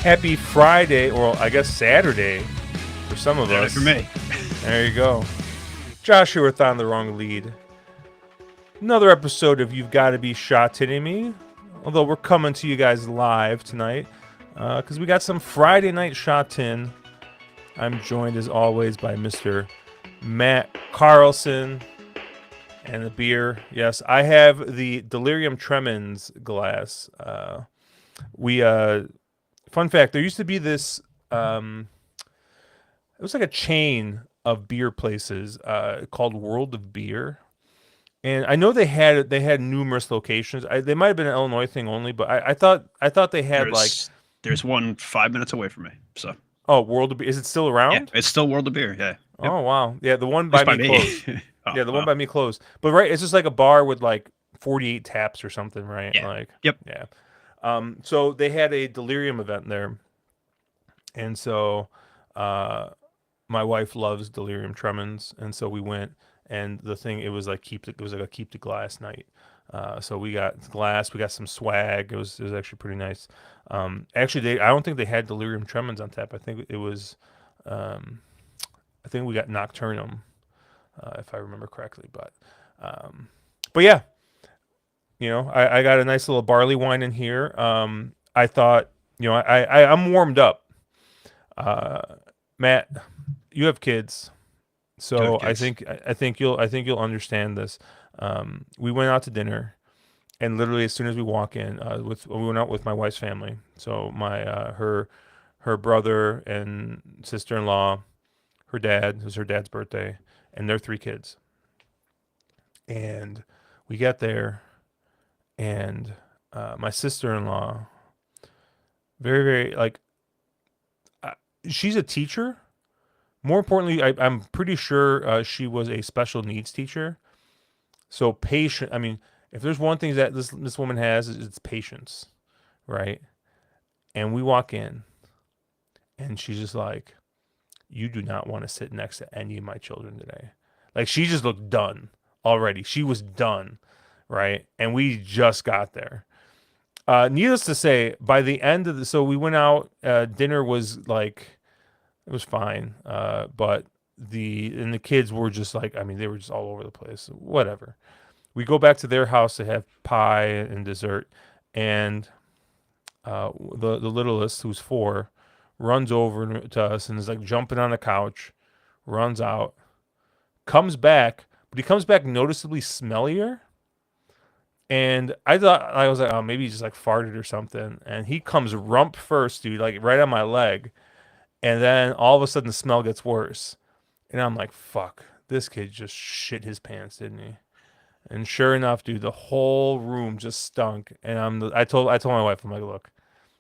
Happy Friday, or I guess Saturday for some of us. For me. There you go. Joshua on the wrong lead. Another episode of You've Got to Be Sha Tin Me. Although we're coming to you guys live tonight because we got some Friday night Sha Tin. I'm joined as always by Mr. Matt Carlson and the beer. Yes, I have the Delirium Tremens glass. Fun fact, there used to be this it was like a chain of beer places called World of Beer. And I know they had numerous locations. They might have been an Illinois thing only, but I thought they had like There's one 5 minutes away from me. So World of Beer. Is it still yeah, around? it's still World of Beer. Yeah. Yep. Oh wow, yeah, the one by Just by me me. closed. Yeah, the one by me closed. But right, it's just like a bar with like 48 taps or something, right? Yeah. Like Yep. yeah. So they had a delirium event there, and so my wife loves delirium tremens, and so we went. And the thing, it was like a keep the glass night. So we got glass, we got some swag. It was actually pretty nice. Actually, I don't think they had delirium tremens on tap. I think it was, I think we got nocturnum, if I remember correctly. But yeah, I got a nice little barley wine in here. I thought, I'm warmed up. Matt, you have kids. So I think you'll understand this. We went out to dinner, and literally as soon as we walk in, we went out with my wife's family. So my her brother and sister-in-law, her dad, it was her dad's birthday, and their three kids. And we get there, and my sister-in-law, very very like, she's a teacher. More importantly, I'm pretty sure she was a special needs teacher. So patient. I mean, if there's one thing that this woman has, it's patience, right? And we walk in, and she's just like, "You do not want to sit next to any of my children today." Like she just looked done already. She was done, right? And we just got there. Needless to say, by the end of so we went out. Dinner was like. It was fine, but the kids were just like, I mean, they were just all over the place. Whatever. We go back to their house to have pie and dessert, and the littlest, who's 4, runs over to us and is like jumping on the couch, runs out, comes back, but he comes back noticeably smellier. And I was like, oh, maybe he just like farted or something. And he comes rump first, dude, like right on my leg. And then all of a sudden the smell gets worse. And I'm like, fuck, this kid just shit his pants, didn't he? And sure enough, dude, the whole room just stunk. And I told my wife, I'm like, look,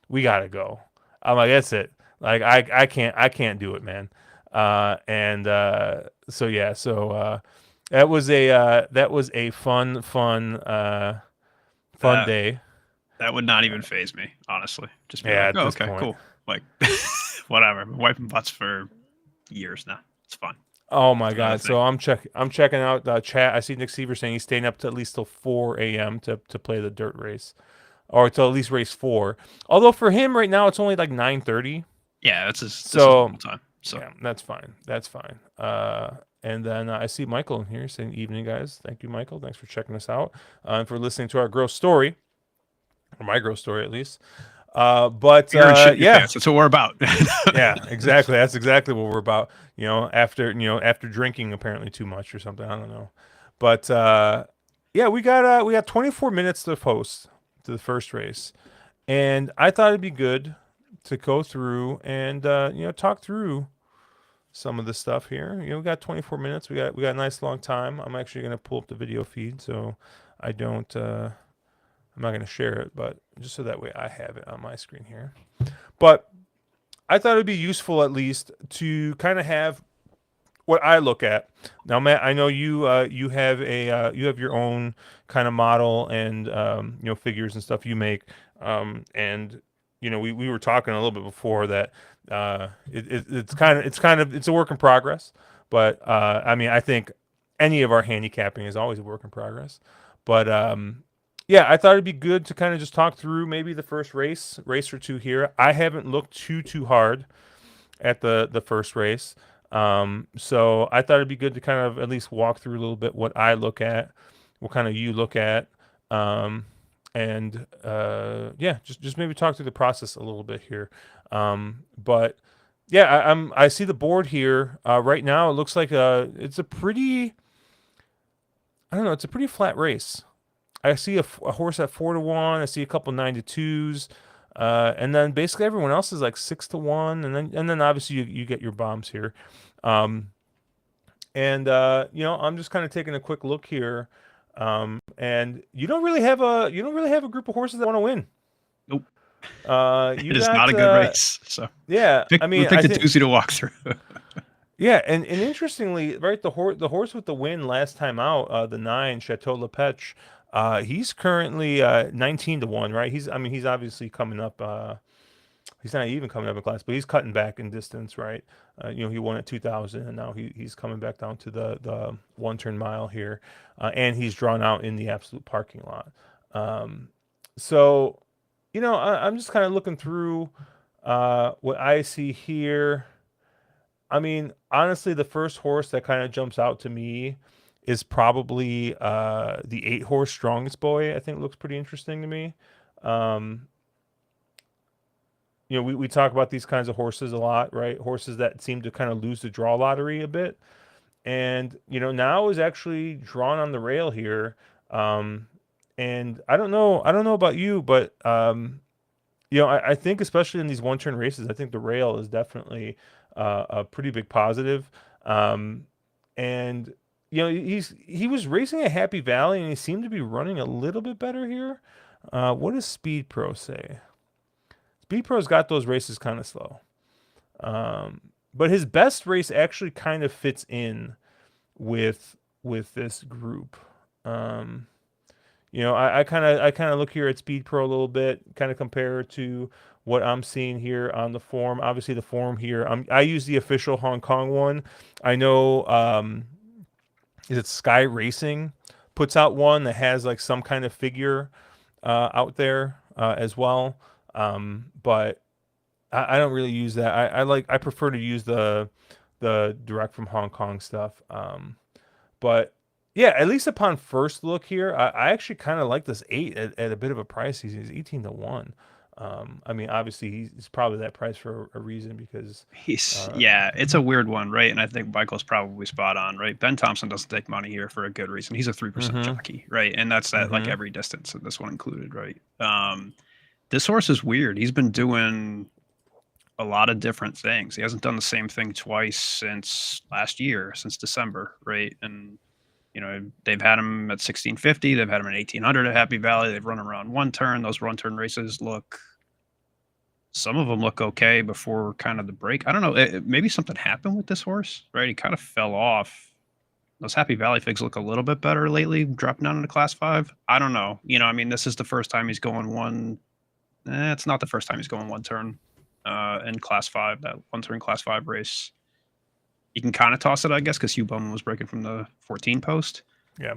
we gotta go. I'm like, that's it. Like I can't do it, man. So yeah, so that was a fun day. That would not even phase me, honestly. Just be Yeah, like, at oh, this okay, point. cool. Like, whatever. Been wiping butts for years now. It's fun. Oh my It's another God! thing. So I'm checking out the chat. I see Nick Seaver saying he's staying up to at least till 4 a.m. to play the dirt race, or to at least race 4. Although for him right now it's only like 9:30. Yeah, this is So normal time. So yeah, that's fine. That's fine. And then I see Michael in here saying evening, guys. Thank you, Michael. Thanks for checking us out and for listening to our gross story, or my gross story at least. beer and shit in your Yeah. pants. That's what we're about. Yeah, exactly. That's exactly what we're about. After drinking apparently too much or something. I don't know. But yeah, we got 24 minutes to post to the first race, and I thought it'd be good to go through and talk through some of the stuff here. We got 24 minutes. We got a nice long time. I'm actually gonna pull up the video feed so I don't. I'm not gonna share it, but just so that way I have it on my screen here. But I thought it'd be useful at least to kind of have what I look at. Now, Matt, I know you have you have your own kind of model and figures and stuff you make, and we were talking a little bit before that it's a work in progress, but I mean I think any of our handicapping is always a work in progress, but yeah, I thought it'd be good to kind of just talk through maybe the first race or two here. I haven't looked too hard at the first race. So I thought it'd be good to kind of at least walk through a little bit what I look at, what kind of you look at, um, and yeah, just maybe talk through the process a little bit here. But yeah, I see the board here right now. It looks like it's a pretty, I don't know, it's a pretty flat race. I see a horse at 4-1. I see a couple 9-2s. And then basically everyone else is like 6-1, and then obviously you get your bombs here, um, and I'm just kind of taking a quick look here, and you don't really have a group of horses that want to win. Nope. You It is not got a good race. So yeah. I we mean, I picked a think doozy to walk through. yeah, and interestingly, right, the horse with the win last time out, the 9 Chateau Lepech, he's currently 19-1, right? He's obviously coming up. He's not even coming up in class, but he's cutting back in distance, right? He won at 2,000, and now he's coming back down to the one turn mile here, and he's drawn out in the absolute parking lot. So, I'm just kind of looking through what I see here. I mean, honestly, the first horse that kind of jumps out to me is probably the 8 horse Strongest Boy. I think looks pretty interesting to me. Um, we talk about these kinds of horses a lot, right? Horses that seem to kind of lose the draw lottery a bit. And, now is actually drawn on the rail here. Um, and I don't know about you, but I think especially in these one turn races, I think the rail is definitely a pretty big positive. And he was racing at Happy Valley, and he seemed to be running a little bit better here. What does Speed Pro say? Speed Pro's got those races kind of slow. But his best race actually kind of fits in with this group. Um, I kind of look here at Speed Pro a little bit, kind of compare to what I'm seeing here on the form. Obviously, the form here, I use the official Hong Kong one. I know, is it Sky Racing puts out one that has like some kind of figure out there as well. But I don't really use that. I prefer to use the direct from Hong Kong stuff. But yeah, at least upon first look here, I actually kind of like this 8 at a bit of a price. He's 18-1. I mean, obviously he's probably that price for a reason because, uh, Yeah, it's a weird one, right? And I think Michael's probably spot on, right? Ben Thompson doesn't take money here for a good reason. He's a 3% mm-hmm, jockey, right? And that's at like mm-hmm, every distance, and this one included, right? This horse is weird. He's been doing a lot of different things. He hasn't done the same thing twice since last year, since December, right? And they've had him at 1650, they've had him at 1800 at Happy Valley. They've run around one turn. Those one turn races some of them look okay before kind of the break. I don't know. Maybe something happened with this horse, right? He kind of fell off. Those Happy Valley figs look a little bit better lately, dropping down into class 5. I don't know. I mean, this is the first time he's going one. It's not the first time he's going one turn in class 5, that one turn class 5 race. You can kind of toss it, I guess, because Hugh Bowman was breaking from the 14 post. yeah,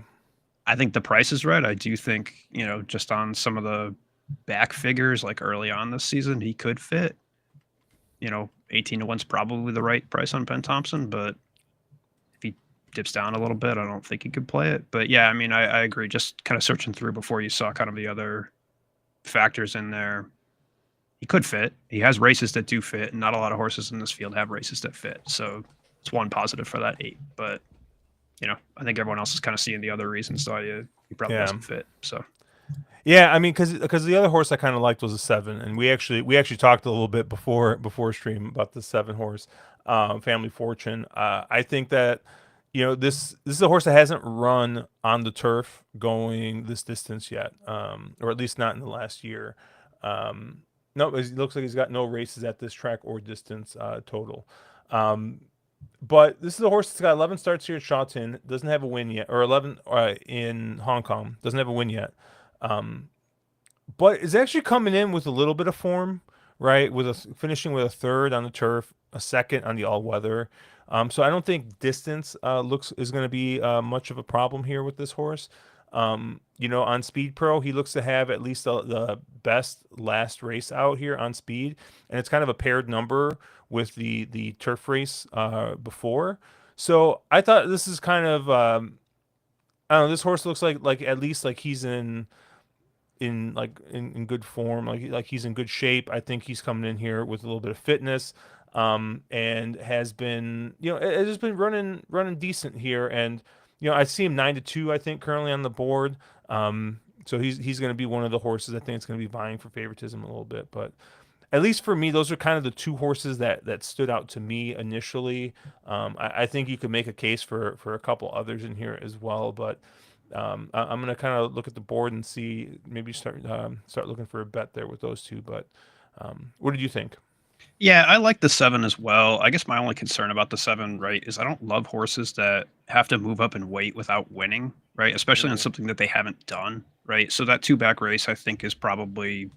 I think the price is right. I do think, just on some of the back figures, like early on this season, he could fit. 18-1 is probably the right price on Ben Thompson, but if he dips down a little bit, I don't think he could play it. But yeah, I mean, I agree. Just kind of searching through before you saw kind of the other factors in there. He could fit. He has races that do fit, and not a lot of horses in this field have races that fit. So it's one positive for that 8. But I think everyone else is kind of seeing the other reasons why he probably yeah. doesn't fit. So Yeah, I mean, because the other horse I kind of liked was a 7, and we actually talked a little bit before stream about the 7 horse, Family Fortune. I think that this is a horse that hasn't run on the turf going this distance yet, or at least not in the last year. No, it looks like he's got no races at this track or distance total. Um, but this is a horse that's got 11 starts here at Sha Tin, doesn't have a win yet, or 11 in Hong Kong, doesn't have a win yet. Um, but is actually coming in with a little bit of form, right? Finishing with a third on the turf, a second on the all weather. So I don't think distance looks is going to be much of a problem here with this horse. On Speed Pro, he looks to have at least the best last race out here on speed, and it's kind of a paired number with the turf race before. So I thought this is kind of I don't know. This horse looks like at least like he's in good form, like he's in good shape. I think he's coming in here with a little bit of fitness, and has been it has been running decent here. And I see him 9-2, I think, currently on the board. So he's going to be one of the horses I think it's going to be vying for favoritism a little bit. But at least for me, those are kind of the two horses that stood out to me initially. I think you could make a case for a couple others in here as well, but I'm gonna kind of look at the board and see maybe start looking for a bet there with those two. But what did you think? Yeah, I like the 7 as well. I guess my only concern about the 7, right, is I don't love horses that have to move up in weight without winning, right? Especially on Mm, something that they haven't done, right? So that 2 back race, I think, is probably,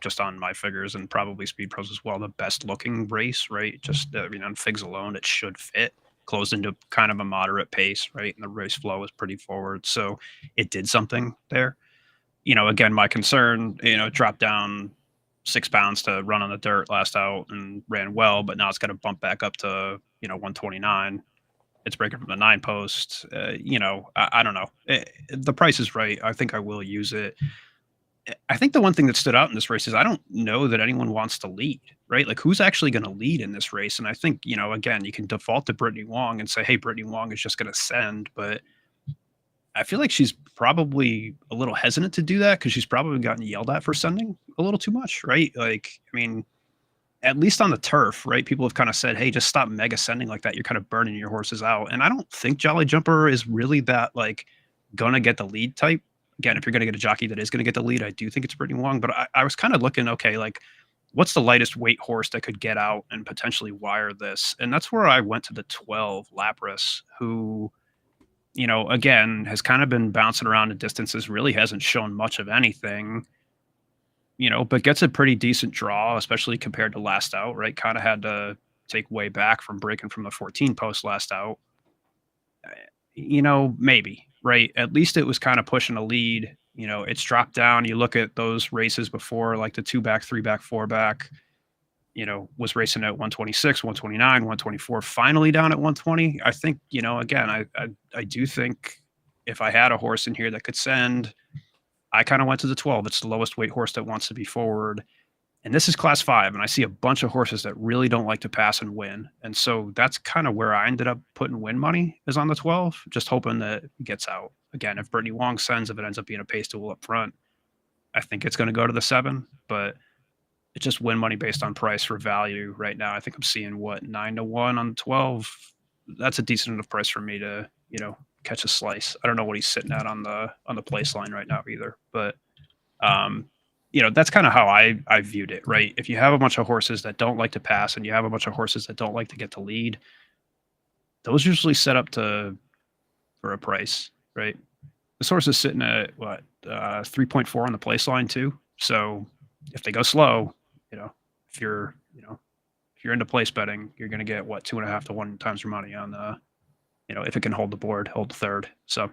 just on my figures and probably Speed Pros as well, the best looking race, right? Just, on figs alone, it should fit. Closed into kind of a moderate pace, right? And the race flow was pretty forward. So it did something there. Again, my concern, dropped down 6 pounds to run on the dirt last out and ran well, but now it's got to bump back up to 129. It's breaking from the 9 post. I don't know. The price is right. I think I will use it. I think the one thing that stood out in this race is I don't know that anyone wants to lead, right? Like who's actually going to lead in this race? And I think, again, you can default to Brittany Wong and say, hey, Brittany Wong is just going to send, but I feel like she's probably a little hesitant to do that because she's probably gotten yelled at for sending a little too much, right? Like, I mean, at least on the turf, right? People have kind of said, hey, just stop mega sending like that. You're kind of burning your horses out. And I don't think Jolly Jumper is really that like gonna get the lead type. Again, if you're gonna get a jockey that is gonna get the lead, I do think it's Brittany Wong. But I was kind of looking, okay, like what's the lightest weight horse that could get out and potentially wire this? And that's where I went to the 12 Lapras, who again, has kind of been bouncing around in distances, really hasn't shown much of anything, but gets a pretty decent draw, especially compared to last out, right? Kind of had to take way back from breaking from the 14 post last out. Maybe, right? At least it was kind of pushing a lead. It's dropped down. You look at those races before, like the 2 back, 3 back, 4 back, was racing at 126, 129, 124, finally down at 120. I think, again, I do think if I had a horse in here that could send, I kind of went to the 12. It's the lowest weight horse that wants to be forward. And this is class 5. And I see a bunch of horses that really don't like to pass and win. And so that's kind of where I ended up putting win money is on the 12, just hoping that it gets out. Again, if Brittany Wong sends, if it ends up being a pace tool up front, I think it's going to go to the 7. But it's just win money based on price for value right now. I think I'm seeing 9-1 on 12. That's a decent enough price for me to, catch a slice. I don't know what he's sitting at on the place line right now either, but that's kind of how I viewed it, right? If you have a bunch of horses that don't like to pass and you have a bunch of horses that don't like to get to lead, those usually set up for a price, right? This horse is sitting at 3.4 on the place line too. So if they go slow, if you're if you're into place betting, you're going to get 2.5 to 1 times your money on if it can hold the board, hold the third. So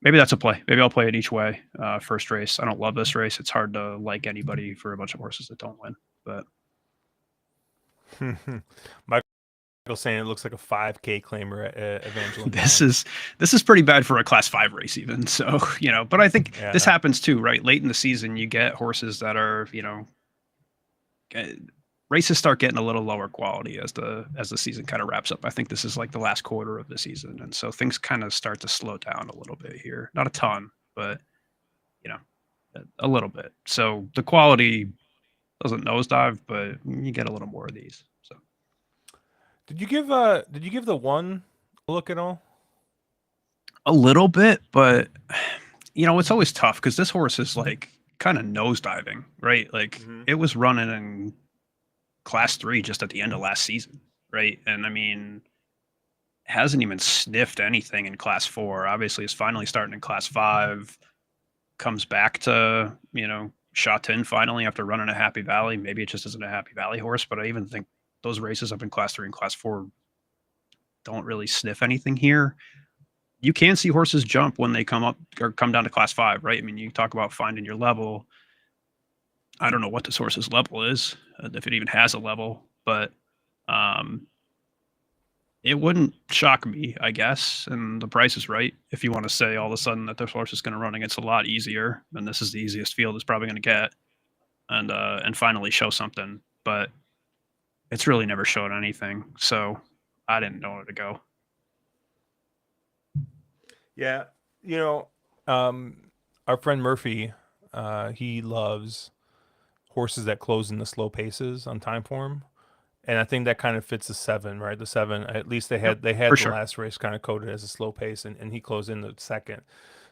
maybe that's a play. Maybe I'll play it each way. First race. I don't love this race. It's hard to like anybody for a bunch of horses that don't win. But Michael saying it looks like a 5K claimer at Evangeline. this is pretty bad for a class 5 race even. So, but I think this Yeah. happens too, right? Late in the season, you get horses that are, races start getting a little lower quality as the season kind of wraps up. I think this is like the last quarter of the season, and so things kind of start to slow down a little bit here. Not a ton, but a little bit. So the quality doesn't nosedive, but you get a little more of these. So Did you give the 1 a look at all? a little bit, but it's always tough because this horse is like kind of nosediving, right? Like it was running in class 3 just at the end of last season, right? And I mean, hasn't even sniffed anything in class 4. Obviously, is finally starting in class 5. Comes back to Sha Tin finally after running a Happy Valley. Maybe it just isn't a Happy Valley horse, but I even think those races up in class 3 and class 4 don't really sniff anything here. you can see horses jump when they come up or come down to class 5, right? I mean, you talk about finding your level. I don't know what this horse's level is, if it even has a level, but um, it wouldn't shock me, I guess. And the price is right. If you want to say all of a sudden that this horse is going to run against a lot easier, and this is the easiest field it's probably going to get, and finally show something. But it's really never showed anything, so I didn't know where to go. Yeah, you know, um, our friend Murphy, he loves horses that close in the slow paces on time form, and I think that kind of fits the 7, right? The 7, at least Yep, they for had the sure. last race kind of coded as a slow pace, and he closed in the second.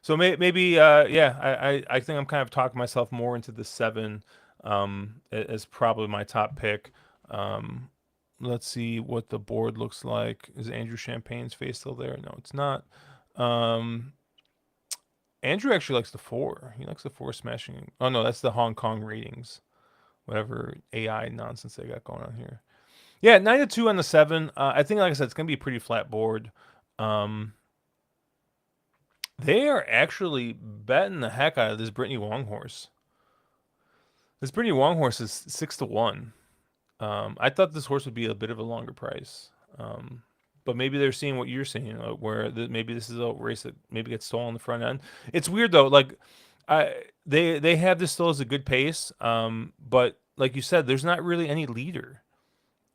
So maybe, yeah, I think I'm kind of talking myself more into the 7, as probably my top pick. Um, let's see what the board looks like. Is Andrew Champagne's face still there? No, it's not. Um, Andrew actually likes the 4. He likes the 4 smashing. Oh no, that's the Hong Kong ratings. Whatever AI nonsense they got going on here. Yeah, 9-2 on the 7. I think, like I said, it's gonna be a pretty flat board. Um, they are actually betting the heck out of this Brittany Wong horse. This Brittany Wong horse is 6-1. I thought this horse would be a bit of a longer price. Um, but maybe they're seeing what you're seeing, where maybe this is a race that maybe gets stolen on the front end. It's weird though. Like, they have this still as a good pace. But like you said, there's not really any leader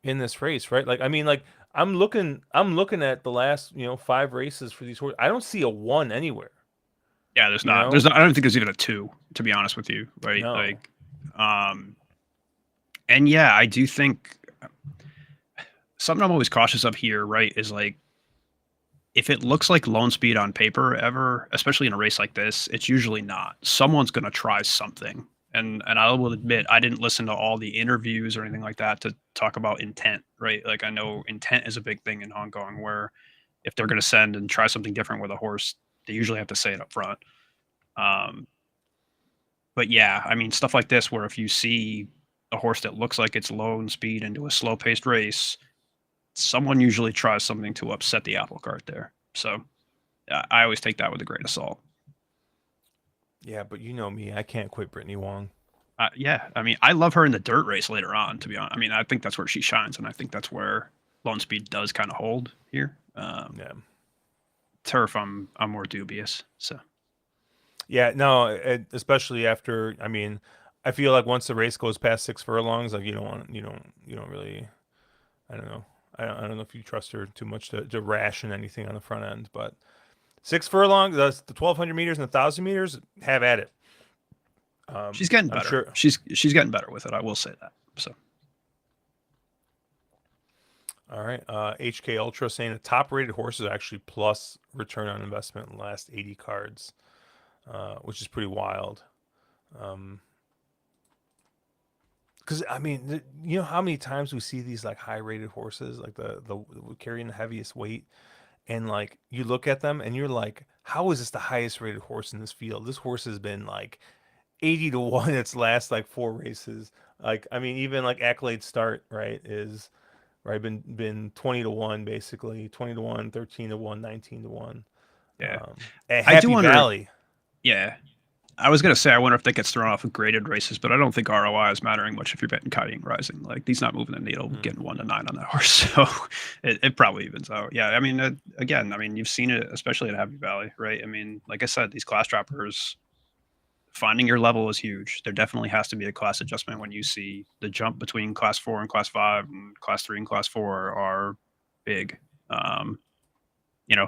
in this race, right? Like, I mean, like I'm looking at the last 5 races for these horses. I don't see a 1 anywhere. Yeah, there's You not. know? I don't think there's even a 2, to be honest with you, right? No. Like, um, and yeah, I do think something I'm always cautious of here, right, is like if it looks like loan speed on paper ever, especially in a race like this, it's usually not. Someone's going to try something. And I will admit I didn't listen to all the interviews or anything like that to talk about intent, right? Like I know intent is a big thing in Hong Kong where if they're going to send and try something different with a horse, they usually have to say it up front. Um, but yeah, I mean stuff like this where if you see a horse that looks like it's low in speed into a slow paced race, someone usually tries something to upset the apple cart there. So I always take that with a grain of salt. Yeah, but you know me, I can't quit Brittany Wong. Yeah, I mean, I love her in the dirt race later on. To be honest, I mean, I think that's where she shines, and I think that's where Lone Speed does kind of hold here. Yeah. Turf, I'm more dubious. So Yeah, no, especially after. I mean, I feel like once the race goes past 6 furlongs, like you don't really. I don't know. I don't know if you trust her too much to ration anything on the front end, but 6 furlongs, that's the 1,200 meters and 1,000 meters. Have at it. she's getting I'm better. sure. She's getting better with it. I will say that. So All right. HK Ultra saying the top rated horses are actually plus return on investment in the last 80 cards, which is pretty wild. Because I mean, you know how many times we see these like high rated horses, like the carrying the heaviest weight, and like you look at them and you're like, how is this the highest rated horse in this field? This horse has been like 80-1 its last like 4 races. Like, I mean, even like Accolade Start, right, is right been 20-1 basically, 20-1, 13-1, 19-1. yeah, At I do Happy wonder. Valley. Yeah, I was gonna say I wonder if that gets thrown off of graded races, but I don't think ROI is mattering much if you're betting Kiting Rising. Like he's not moving the needle, Hmm. getting 1-9 on that horse, so it probably evens out. Yeah, I mean, again, I mean, you've seen it, especially at Happy Valley, right? I mean, like I said, these class droppers finding your level is huge. There definitely has to be a class adjustment when you see the jump between class 4 and class 5 and class 3 and class 4 are big. Um,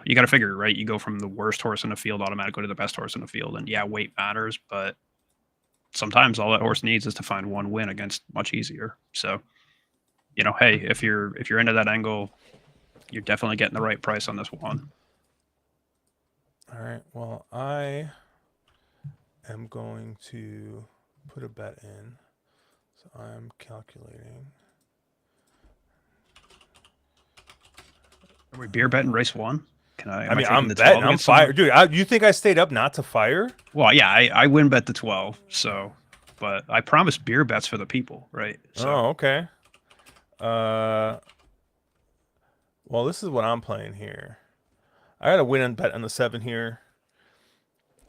you got to figure, right? You go from the worst horse in the field automatically to the best horse in the field. And yeah, weight matters, but sometimes all that horse needs is to find one win against much easier. So, hey, if you're into that angle, you're definitely getting the right price on this one. All right. Well, I am going to put a bet in. So I'm calculating. Are we beer betting race one? I Am I mean, taking I'm the betting. 12 I'm against someone? fired, dude. You think I stayed up not to fire? Well, yeah, I win bet the 12. So, but I promised beer bets for the people, right? So Oh, okay. Uh, well, this is what I'm playing here. I got a win on bet on the 7 here,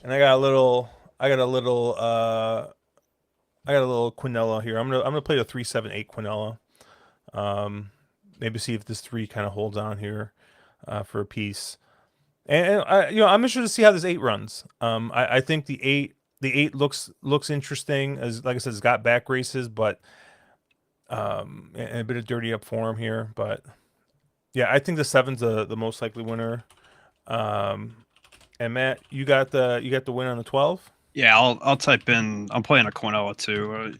and I got a little Quinella here. I'm gonna play the 3-7-8 Quinella. Um, maybe see if this 3 kind of holds on here for a piece. And I'm interested to see how this 8 runs. I think the eight looks interesting. As like I said, it's got back races, but and a bit of dirty up form here. But yeah, I think the 7's the most likely winner. Um, and Matt, you got the win on the 12. Yeah, I'll type in. I'm playing a Quinoa too.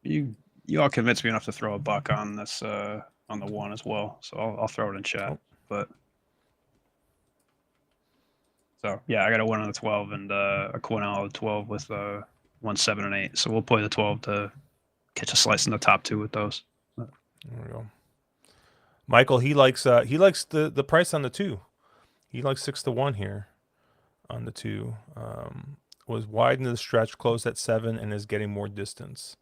You you all convinced me enough to throw a buck on this on the 1 as well. So I'll throw it in chat. Oh, But so yeah, I got a win on the 12 and a Quinoa 12 with 1, 7, and 8. So we'll play the 12 to catch a slice in the top 2 with those. there we go. Michael, he likes the price on the 2. He likes 6-1 here on the 2. Was wide into the stretch, closed at 7, and is getting more distance.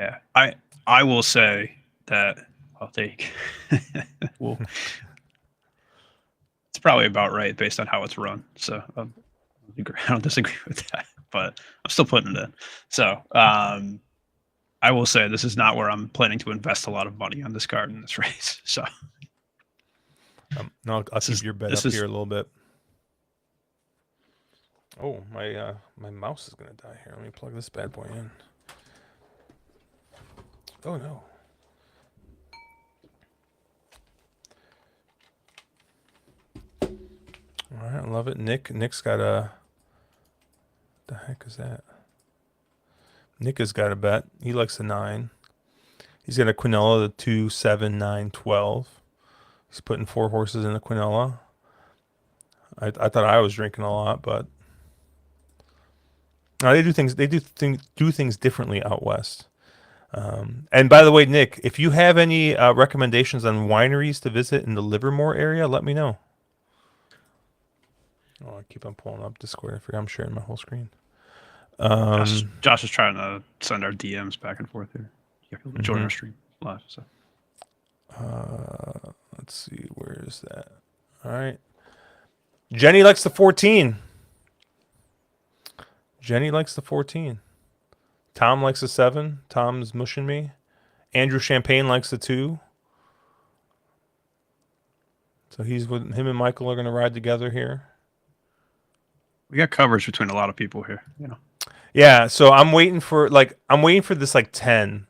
Yeah, I will say that I'll take. well, it's probably about right based on how it's run. So I don't disagree with that, but I'm still putting it in. So I will say this is not where I'm planning to invest a lot of money on this card in this race. So No, I'll keep your bet this up is here a little bit. Oh, my mouse is gonna die here. Let me plug this bad boy in. Oh no. All right, I love it. Nick's got a. The heck is that? Nick has got a bet. He likes the 9. He's got a Quinella, the 2, 7, 9, 12. He's putting 4 horses in the Quinella. I thought I was drinking a lot, but no, they do things differently out west. And by the way, Nick, if you have any recommendations on wineries to visit in the Livermore area, let me know. Oh, I keep on pulling up Discord. I forget I'm sharing my whole screen. Josh is trying to send our DMs back and forth here. You have to join our stream live. So Let's see, where is that? All right. Jenny likes the 14. Jenny likes the 14. Tom likes the 7. Tom's mushing me. Andrew Champagne likes the 2. So he's with him and Michael are going to ride together here. we got coverage between a lot of people here. You know. Yeah, so I'm waiting for this like 10.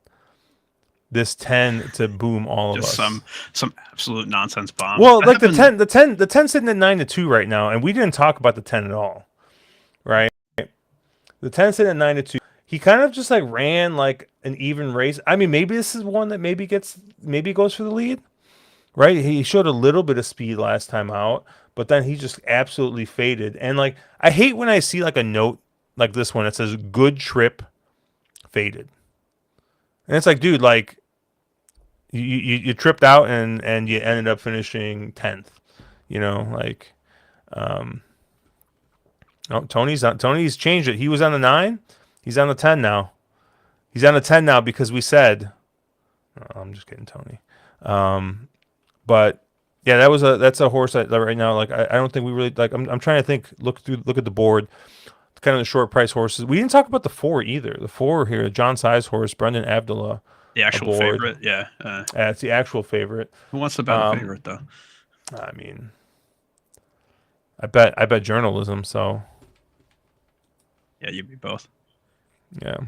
This 10 to boom all Just of us. some absolute nonsense bomb. Well, like the 10 sitting at 9-2 right now, and we didn't talk about the 10 at all. Right? The 10 sitting at 9-2. He kind of just like ran like an even race. I mean, maybe this is one that maybe goes for the lead. Right? He showed a little bit of speed last time out, but then he just absolutely faded. And like I hate when I see like a note like this one that says good trip faded. And it's like, dude, like you tripped out and you ended up finishing 10th. Like oh, Tony's changed it. He was on the 9, he's on the 10 now. He's on the 10 now because we said I'm just kidding, Tony. But yeah, that's a horse that right now, like I don't think we really like. I'm trying to think. Look at the board. Kind of the short price horses. We didn't talk about the 4 either. The 4 here, John Size horse, Brendan Avdullah. The actual aboard. favorite, yeah. It's the actual favorite. Who wants to bet a favorite though? I mean, I bet journalism. So Yeah, you beat both. yeah,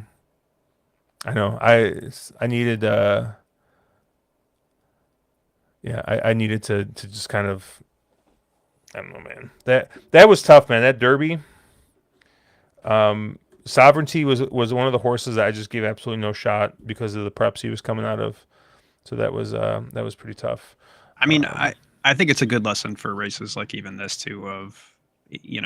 I know. I needed. Yeah, I needed to just kind of. I don't know, man. That was tough, man. That Derby. Sovereignty was one of the horses that I just gave absolutely no shot because of the preps he was coming out of. So that was pretty tough. I mean, I think it's a good lesson for races like even this too. Of you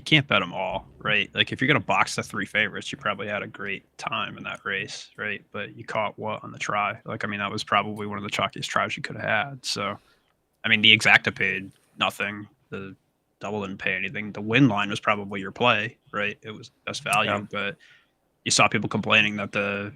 can't bet them all, right? Like if you're gonna box the 3 favorites, you probably had a great time in that race, right? But you caught what on the try? Like I mean, that was probably one of the chalkiest tries you could have had. So, I mean, the exacta paid nothing. The double didn't pay anything. The win line was probably your play, right? It was best value, but you saw people complaining that the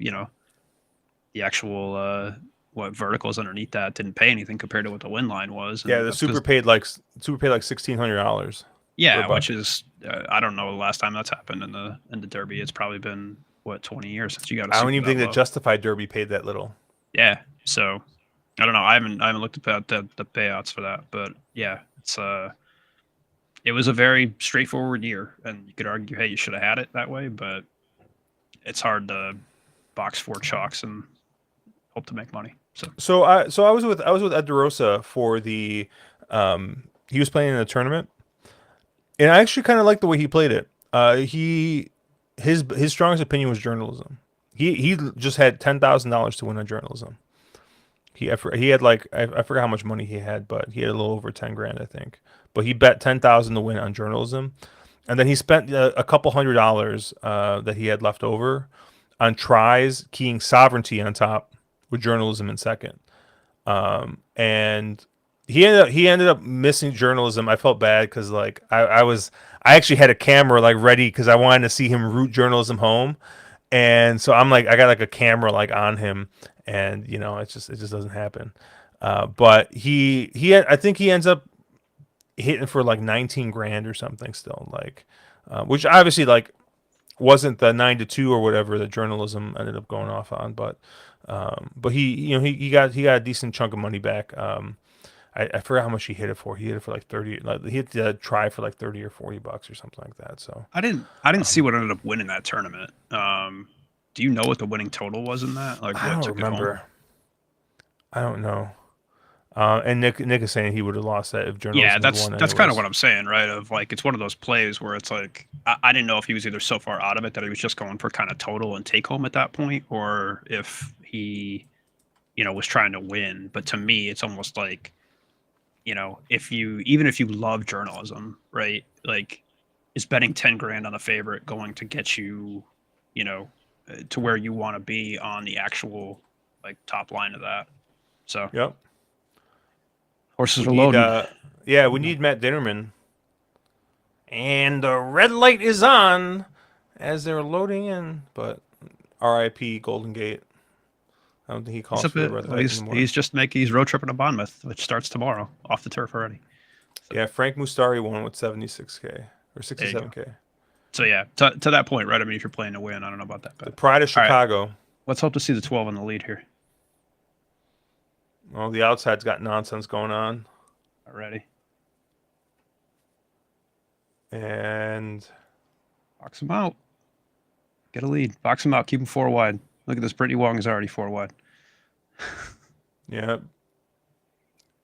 actual what verticals underneath that didn't pay anything compared to what the win line was, Yeah, and the that's because super paid like $1,600 for a yeah, which buck. is I don't know the last time that's happened in the Derby. It's probably been what 20 years since you got a I don't super even that think the low. Justified Derby paid that little. Yeah, so I don't know. I haven't looked at the payouts for that, but yeah, it was a very straightforward year, and you could argue, hey, you should have had it that way, but it's hard to box four chalks and hope to make money. So I was with Ed DeRosa for the he was playing in a tournament, and I actually kind of liked the way he played it. His strongest opinion was journalism. He just had $10,000 to win on journalism. He had like I forgot how much money he had, but he had a little over 10 grand, I think. But he bet 10,000 to win on journalism, and then he spent a couple $100 that he had left over on tries keying sovereignty on top with journalism in second. And he ended up missing journalism. I felt bad because like I actually had a camera like ready because I wanted to see him root journalism home, and so I'm like I got like a camera like on him, and it just doesn't happen. But I think he ends up hitting for like 19 grand or something still like, which obviously like wasn't the 9 to 2 or whatever that journalism ended up going off on, but he got a decent chunk of money back. I forgot how much he hit it for. He hit it for like 30. Like he hit the try for like 30 or $40 or something like that. So I didn't see what ended up winning that tournament. Do you know what the winning total was in that? Like I what don't took it home? remember. I don't know. And Nick is saying he would have lost that if Yeah, journalism had that's won that's kind of anyways. what I'm saying, right? Of like it's one of those plays where it's like I didn't know if he was either so far out of it that he was just going for kind of total and take home at that point, or if he, was trying to win. But to me, it's almost like, if you even if you love journalism, right? Like, is betting 10 grand on a favorite going to get you, you know, to where you want to be on the actual like top line of that? So Yep. horses We are need loading. yeah, we need Matt Dinnerman. And the red light is on as they're loading in, but RIP Golden Gate. I don't think he He's calls a for the bit. red light He's anymore. just making. He's road tripping to Bournemouth, which starts tomorrow off the turf already. So Yeah, Frank Mustari won with 76K or there you go. 67K. So yeah, to that point, right? I mean, if you're playing to win, I don't know about that The bet. pride of All right, Chicago. let's hope to see the 12 in the lead here Well, the outside's got nonsense going on. already. And Box him out. Get a lead. Box him out. Keep him four wide. Look at this. Brittany Wong is already four wide. yeah.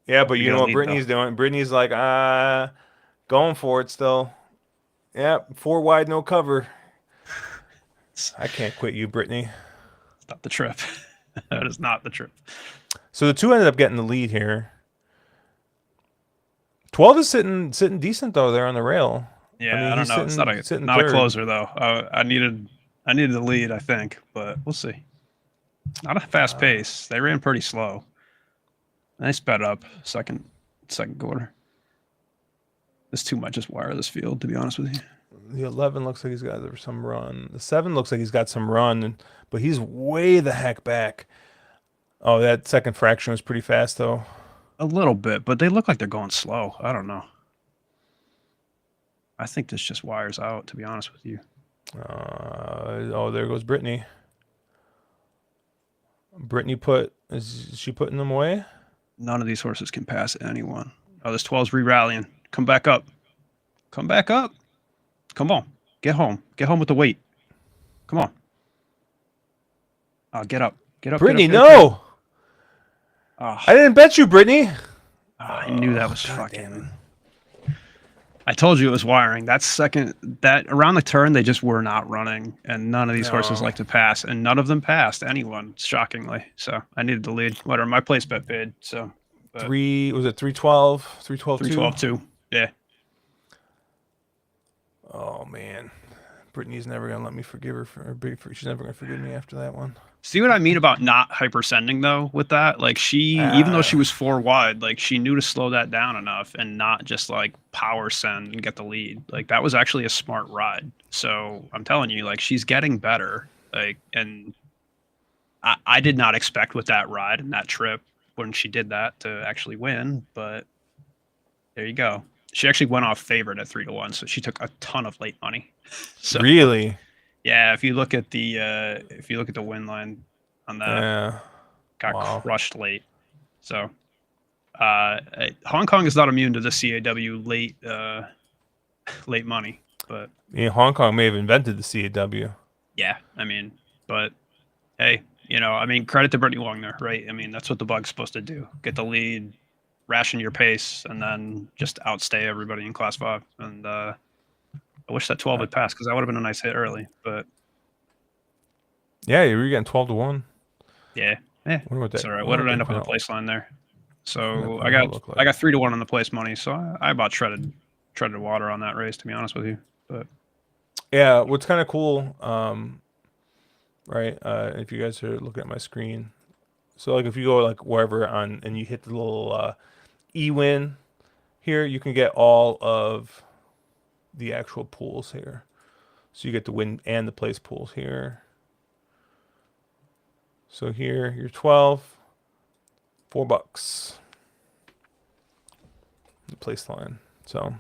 Yeah, Hope but we you get know a what lead though. Brittany's doing? Brittany's like, going for it still. Yeah, four wide, no cover. It's I can't quit you, Brittany. not the trip. That is not the trip. So the two ended up getting the lead here. 12 is sitting decent though there on the rail. I Yeah, mean, I don't he's know. It's sitting sitting not a third. closer though. I needed the lead, I think, but we'll see. Not a fast pace. They ran pretty slow. They sped up second quarter. This too might just wire this field, to be honest with you. The 11 looks like he's got some run. The 7 looks like he's got some run, but he's way the heck back. Oh, that second fraction was pretty fast though. A little bit, but they look like they're going slow. I don't know. I think this just wires out, to be honest with you. Oh, there goes Brittany. Brittany is she putting them away? None of these horses can pass anyone. Oh, this 12's re-rallying. Come back up. Come back up. Come on. Get home. Get home with the weight. Come on. Oh, get up. Get up, get up, Brittany, get up, get up. no! I Oh, didn't bet you, Brittany. I knew that was God damn it. fucking. I told you it was wiring. That around the turn, they just were not running, and none of these horses No. like to pass, and none of them passed anyone, shockingly. So I needed the lead. Whatever, my place bet paid. So, but Was it 312? 312 2? 312-2. Yeah. Oh man. Brittany's never gonna let me forgive her she's never gonna forgive me after that one. See what I mean about not hypersending though with that? Like even though she Uh was four wide, like she knew to slow that down enough and not just like power send and get the lead. Like that was actually a smart ride. So I'm telling you, like she's getting better. Like, and I did not expect with that ride and that trip when she did that to actually win, but there you go. She actually went off favorite at 3-1, so she took a ton of late money. So Really? yeah, if you look at the win line on that, Yeah. got Wow. crushed late. So Hong Kong is not immune to the CAW late money, but Yeah, Hong Kong may have invented the CAW. yeah, I mean, but hey, I mean, credit to Brittany Wong there, right? I mean, that's what the bug's supposed to do: get the lead, ration your pace, and then just outstay everybody in Class 5. And I wish that 12 Uh, had passed because that would have been a nice hit early. But yeah, you were getting 12-1. yeah, Wonder what it's that. all right. What Wonder what did I that end up with the Quinella. place line there? What that So I Quinella got look I like? got 3-1 on the place money. So I about treaded water on that race, to be honest with you. But Yeah, what's kind of cool, right? If you guys are looking at my screen, so like if you go like wherever on and you hit the little e-win here, you can get all of the actual pools here. So you get the win and the place pools here. So here you're 12, $4. The place line. So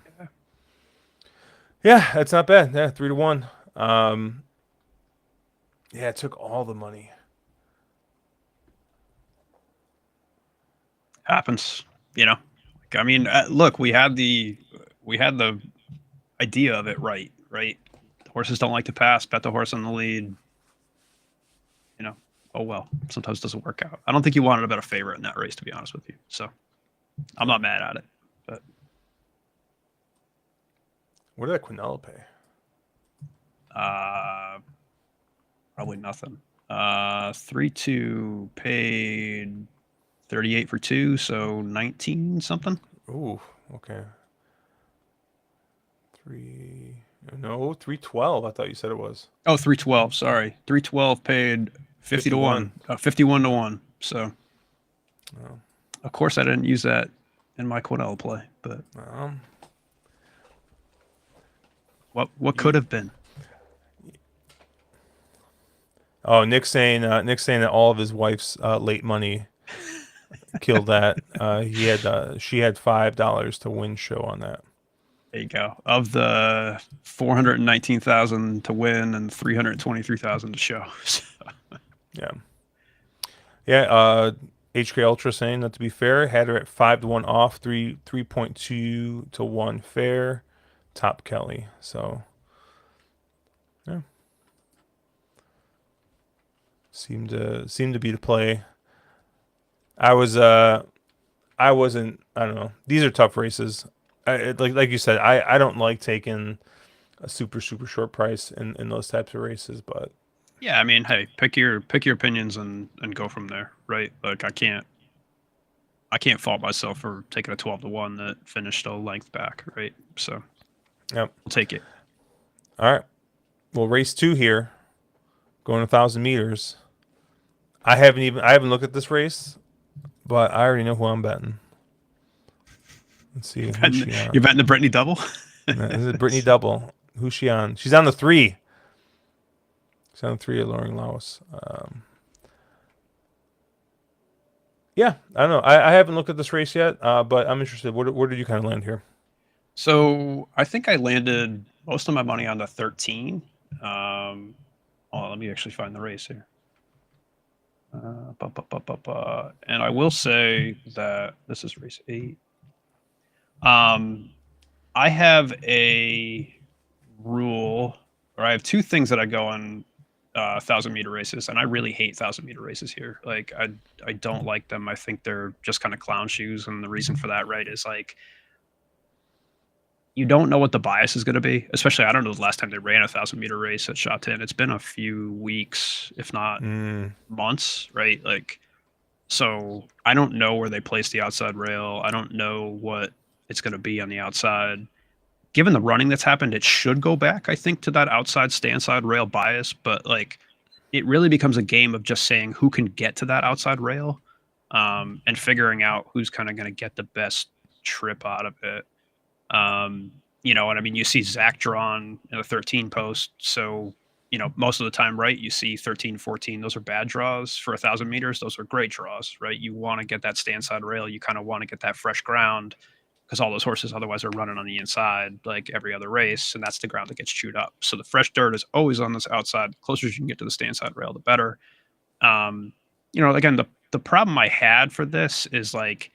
yeah, that's not bad. Yeah, 3-1. Um, yeah, it took all the money. happens, you know. I mean, look, we had the idea of it right? Horses don't like to pass. Bet the horse on the lead. You know, oh well. Sometimes it doesn't work out. I don't think you wanted a better favorite in that race, to be honest with you. So I'm Yep. not mad at it. But What did that Quinella pay? uh, probably nothing. 3-2 paid 38 for 2, so 19 something. Ooh, okay. Three. No, 312. I thought you said it was Oh, 312. Sorry, 312 paid 50 to 51. 1, 51 to 1. So Oh, of course I didn't use that in my Quinella play, but um, what you. could have been? Oh, Nick's saying that all of his wife's late money killed that. She had $5 to win show on that. There you go. Of the 419,000 to win and 323,000 to show. Yeah, yeah. HK Ultra saying that to be fair, had her at 5-1 off, 3.2 to 1 fair, top Kelly. So yeah, seemed to be the play. I was I wasn't. I don't know. These are tough races. Like you said, I don't like taking a super short price in those types of races. But Yeah, I mean, hey, pick your opinions and go from there, right? Like I can't fault myself for taking a 12 to 1 that finished a length back, right? So yeah. I'll take it. All right. Well, race two here, going 1,000 meters. I haven't looked at this race, but I already know who I'm betting. Let's see who's she You're on. betting the Brittany double? Is it Brittany Double? Who's she on? She's on the three. She's on the three of Loring Laos. Yeah, I don't know. I haven't looked at this race yet, but I'm interested. Where did you kind of land here? So I think I landed most of my money on the 13. Let me actually find the race here. And I will say that this is race 8. Um, I have a rule, or I have two things that I go on 1,000 meter races, and I really hate 1,000 meter races here. Like I don't like them. I think they're just kind of clown shoes, and the reason for that, right, is like you don't know what the bias is going to be. Especially, I don't know the last time they ran a 1,000 meter race at Sha Tin. It's been a few weeks, if not Mm, months, right? Like, so I don't know where they place the outside rail. I don't know what it's going to be on the outside. Given the running that's happened, it should go back, I think, to that outside stand side rail bias. But like, it really becomes a game of just saying who can get to that outside rail, and figuring out who's kind of going to get the best trip out of it. And I mean, you see Zach drawn in a 13 post, so most of the time, right, you see 13, 14, those are bad draws. For 1,000 meters, those are great draws, right? You want to get that stand side rail. You kind of want to get that fresh ground because all those horses otherwise are running on the inside like every other race, and that's the ground that gets chewed up. So the fresh dirt is always on this outside. The closer you can get to the stand side rail, the better. Um, again, the problem I had for this is like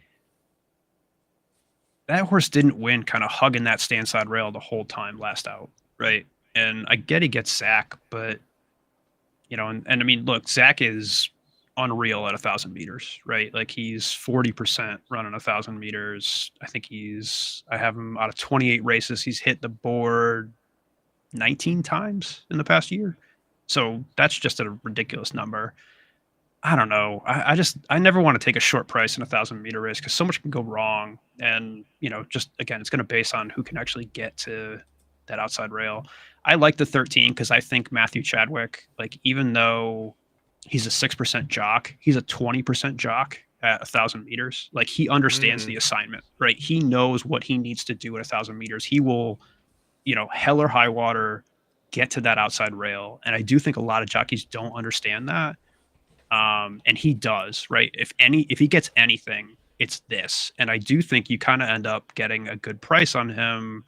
that horse didn't win kind of hugging that stand side rail the whole time last out, right? And I get he gets Zach, but and I mean, look, Zach is unreal at 1,000 meters, right? Like he's 40% running 1,000 meters. I have him out of 28 races. He's hit the board 19 times in the past year. So that's just a ridiculous number. I don't know. I never want to take a short price in 1,000 meter race because so much can go wrong. And, just again, it's going to base on who can actually get to that outside rail. I like the 13 because I think Matthew Chadwick, like, even though he's a 6% jock, he's a 20% jock at 1,000 meters. Like, he understands the assignment, right? He knows what he needs to do at 1,000 meters. He will, hell or high water, get to that outside rail. And I do think a lot of jockeys don't understand that. And he does, right? If he gets anything, it's this. And I do think you kind of end up getting a good price on him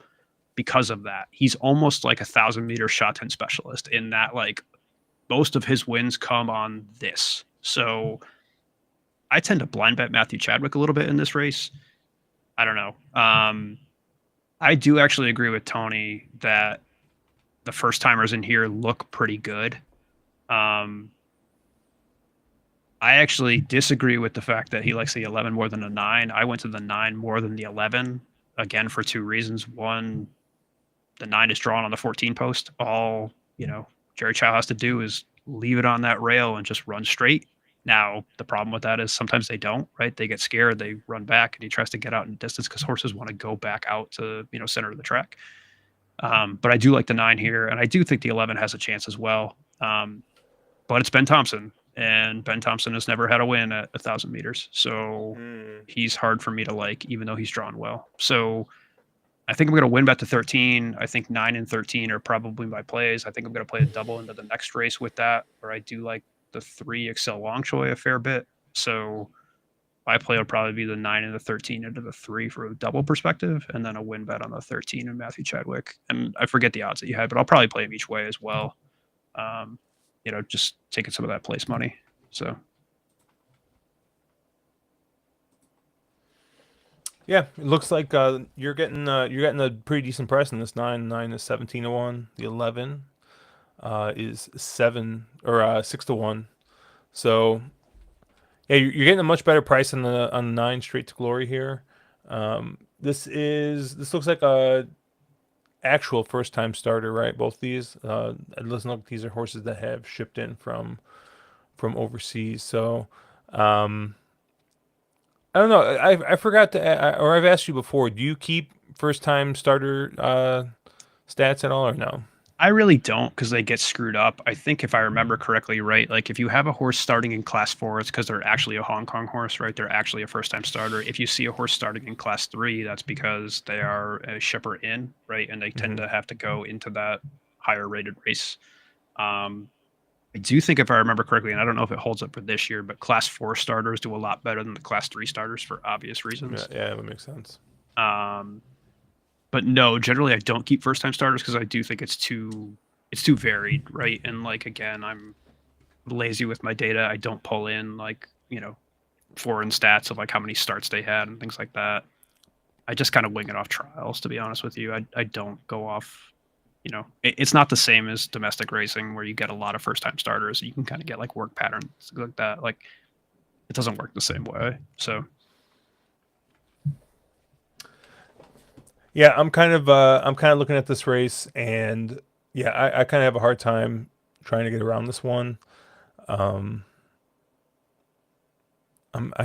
because of that. He's almost like 1,000 meter Sha Tin specialist in that, like, most of his wins come on this. So I tend to blind bet Matthew Chadwick a little bit in this race. I don't know. I do actually agree with Tony that the first timers in here look pretty good. I actually disagree with the fact that he likes the 11 more than the 9. I went to the 9 more than the 11, again, for two reasons. One, the 9 is drawn on the 14 post. All, Jerry Chow has to do is leave it on that rail and just run straight. Now, the problem with that is sometimes they don't, right? They get scared, they run back, and he tries to get out in distance because horses want to go back out to, center of the track. But I do like the 9 here, and I do think the 11 has a chance as well. But it's Ben Thompson. And Ben Thompson has never had a win at 1,000 meters. So he's hard for me to like, even though he's drawn well. So I think I'm going to win bet to 13. I think 9 and 13 are probably my plays. I think I'm going to play a double into the next race with that, where I do like the 3 Excel Longchoy a fair bit. So my play will probably be the 9 and the 13 into the 3 for a double perspective, and then a win bet on the 13 and Matthew Chadwick. And I forget the odds that you had, but I'll probably play them each way as well. Just taking some of that place money. So, yeah, it looks like you're getting a pretty decent price in this 9. 9 is 17-1. The 11 is 6-1. So, yeah, you're getting a much better price on the 9 straight to glory here. This looks like a actual first time starter, right? Both these. It doesn't look like these are horses that have shipped in from overseas. So I don't know. I forgot to, or I've asked you before. Do you keep first time starter stats at all, or no? I really don't, because they get screwed up. I think if I remember correctly, right, like if you have a horse starting in class 4, it's because they're actually a Hong Kong horse, right? They're actually a first time starter. If you see a horse starting in class 3, that's because they are a shipper in, right? And they tend to have to go into that higher rated race. I do think, if I remember correctly, and I don't know if it holds up for this year, but class 4 starters do a lot better than the class 3 starters for obvious reasons. Yeah, that makes sense. But no, generally I don't keep first time starters because I do think it's too varied, right? And like, again, I'm lazy with my data. I don't pull in like, foreign stats of like how many starts they had and things like that. I just kind of wing it off trials, to be honest with you. I don't go off, it's not the same as domestic racing where you get a lot of first time starters. You can kind of get like work patterns, things like that. Like, it doesn't work the same way. So yeah, I'm kind of looking at this race, and yeah, I kind of have a hard time trying to get around this one. I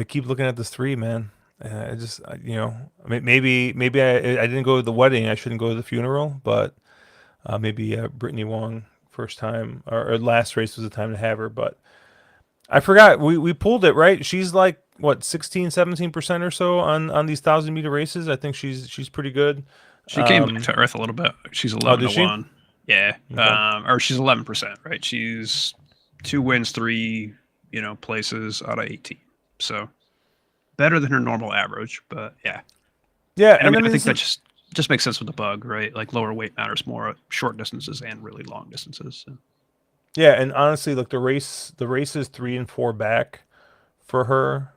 keep looking at this 3, man. I just maybe I didn't go to the wedding. I shouldn't go to the funeral, but maybe Brittany Wong first time or last race was the time to have her, but I forgot we pulled it, right? She's like what 16-17% or so on these 1,000 meter races. I think she's pretty good. she came back to earth a little bit. She's 11-1. Yeah. Okay. Or she's 11%, right? She's 2 wins, 3, places out of 18. So better than her normal average, but yeah. Yeah, And I and mean, I I mean think this that is just makes sense with the bug, right? Like lower weight matters more at short distances and really long distances. So. yeah, and honestly, look, the races 3 and 4 back for her